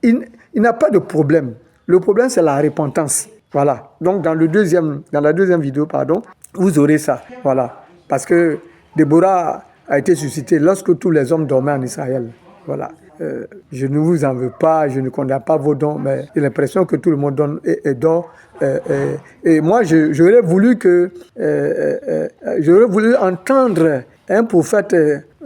Il n'a pas de problème. Le problème, c'est la repentance. Voilà. Donc, dans la deuxième vidéo, vous aurez ça. Voilà. Parce que Déborah a été suscitée lorsque tous les hommes dormaient en Israël. Voilà. Je ne vous en veux pas, je ne condamne pas vos dons, mais j'ai l'impression que tout le monde donne et dort. Et moi, j'aurais voulu entendre un prophète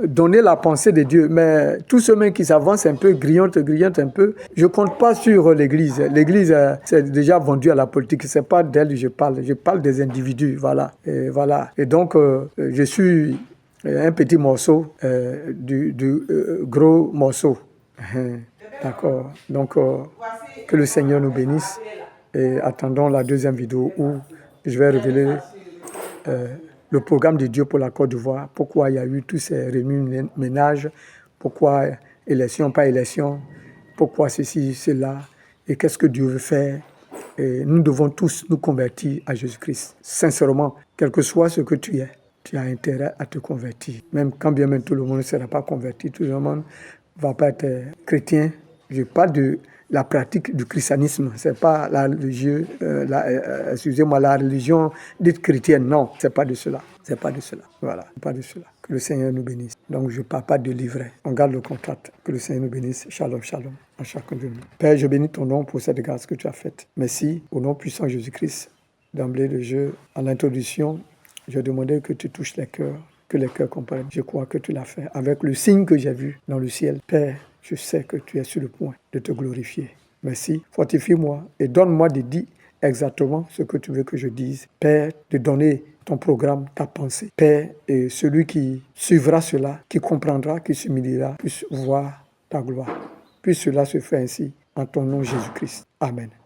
donner la pensée de Dieu. Mais tous ceux qui s'avancent un peu, grignotent un peu, je ne compte pas sur l'Église. L'Église, c'est déjà vendu à la politique. Ce n'est pas d'elle que je parle des individus. Voilà. Et donc, je suis un petit morceau du gros morceau. D'accord. Donc, que le Seigneur nous bénisse et attendons la deuxième vidéo où je vais révéler le programme de Dieu pour la Côte d'Ivoire, pourquoi il y a eu tous ces remue-ménages, pourquoi élection, pas élection, pourquoi ceci, cela. et qu'est-ce que Dieu veut faire. Et nous devons tous nous convertir à Jésus-Christ. Sincèrement, quel que soit ce que tu as intérêt à te convertir. Même quand bien même tout le monde ne sera pas converti, tout le monde ne va pas être chrétien. Je parle de la pratique du christianisme. C'est pas la religion, la religion dite chrétienne. Non, c'est pas de cela. C'est pas de cela. Voilà, pas de cela. Que le Seigneur nous bénisse. Donc je ne parle pas de livret. On garde le contact. Que le Seigneur nous bénisse. Shalom, shalom à chacun de nous. Père, je bénis ton nom pour cette grâce que tu as faite. Merci au nom puissant de Jésus-Christ. D'emblée de jeu, à l'introduction, je demandais que tu touches les cœurs, que les cœurs comprennent. Je crois que tu l'as fait avec le signe que j'ai vu dans le ciel. Père, je sais que tu es sur le point de te glorifier. Merci. Fortifie-moi et donne-moi de dire exactement ce que tu veux que je dise. Père, de donner ton programme, ta pensée. Père, et celui qui suivra cela, qui comprendra, qui s'humiliera, puisse voir ta gloire. Puisse cela se faire ainsi, en ton nom Jésus-Christ. Amen.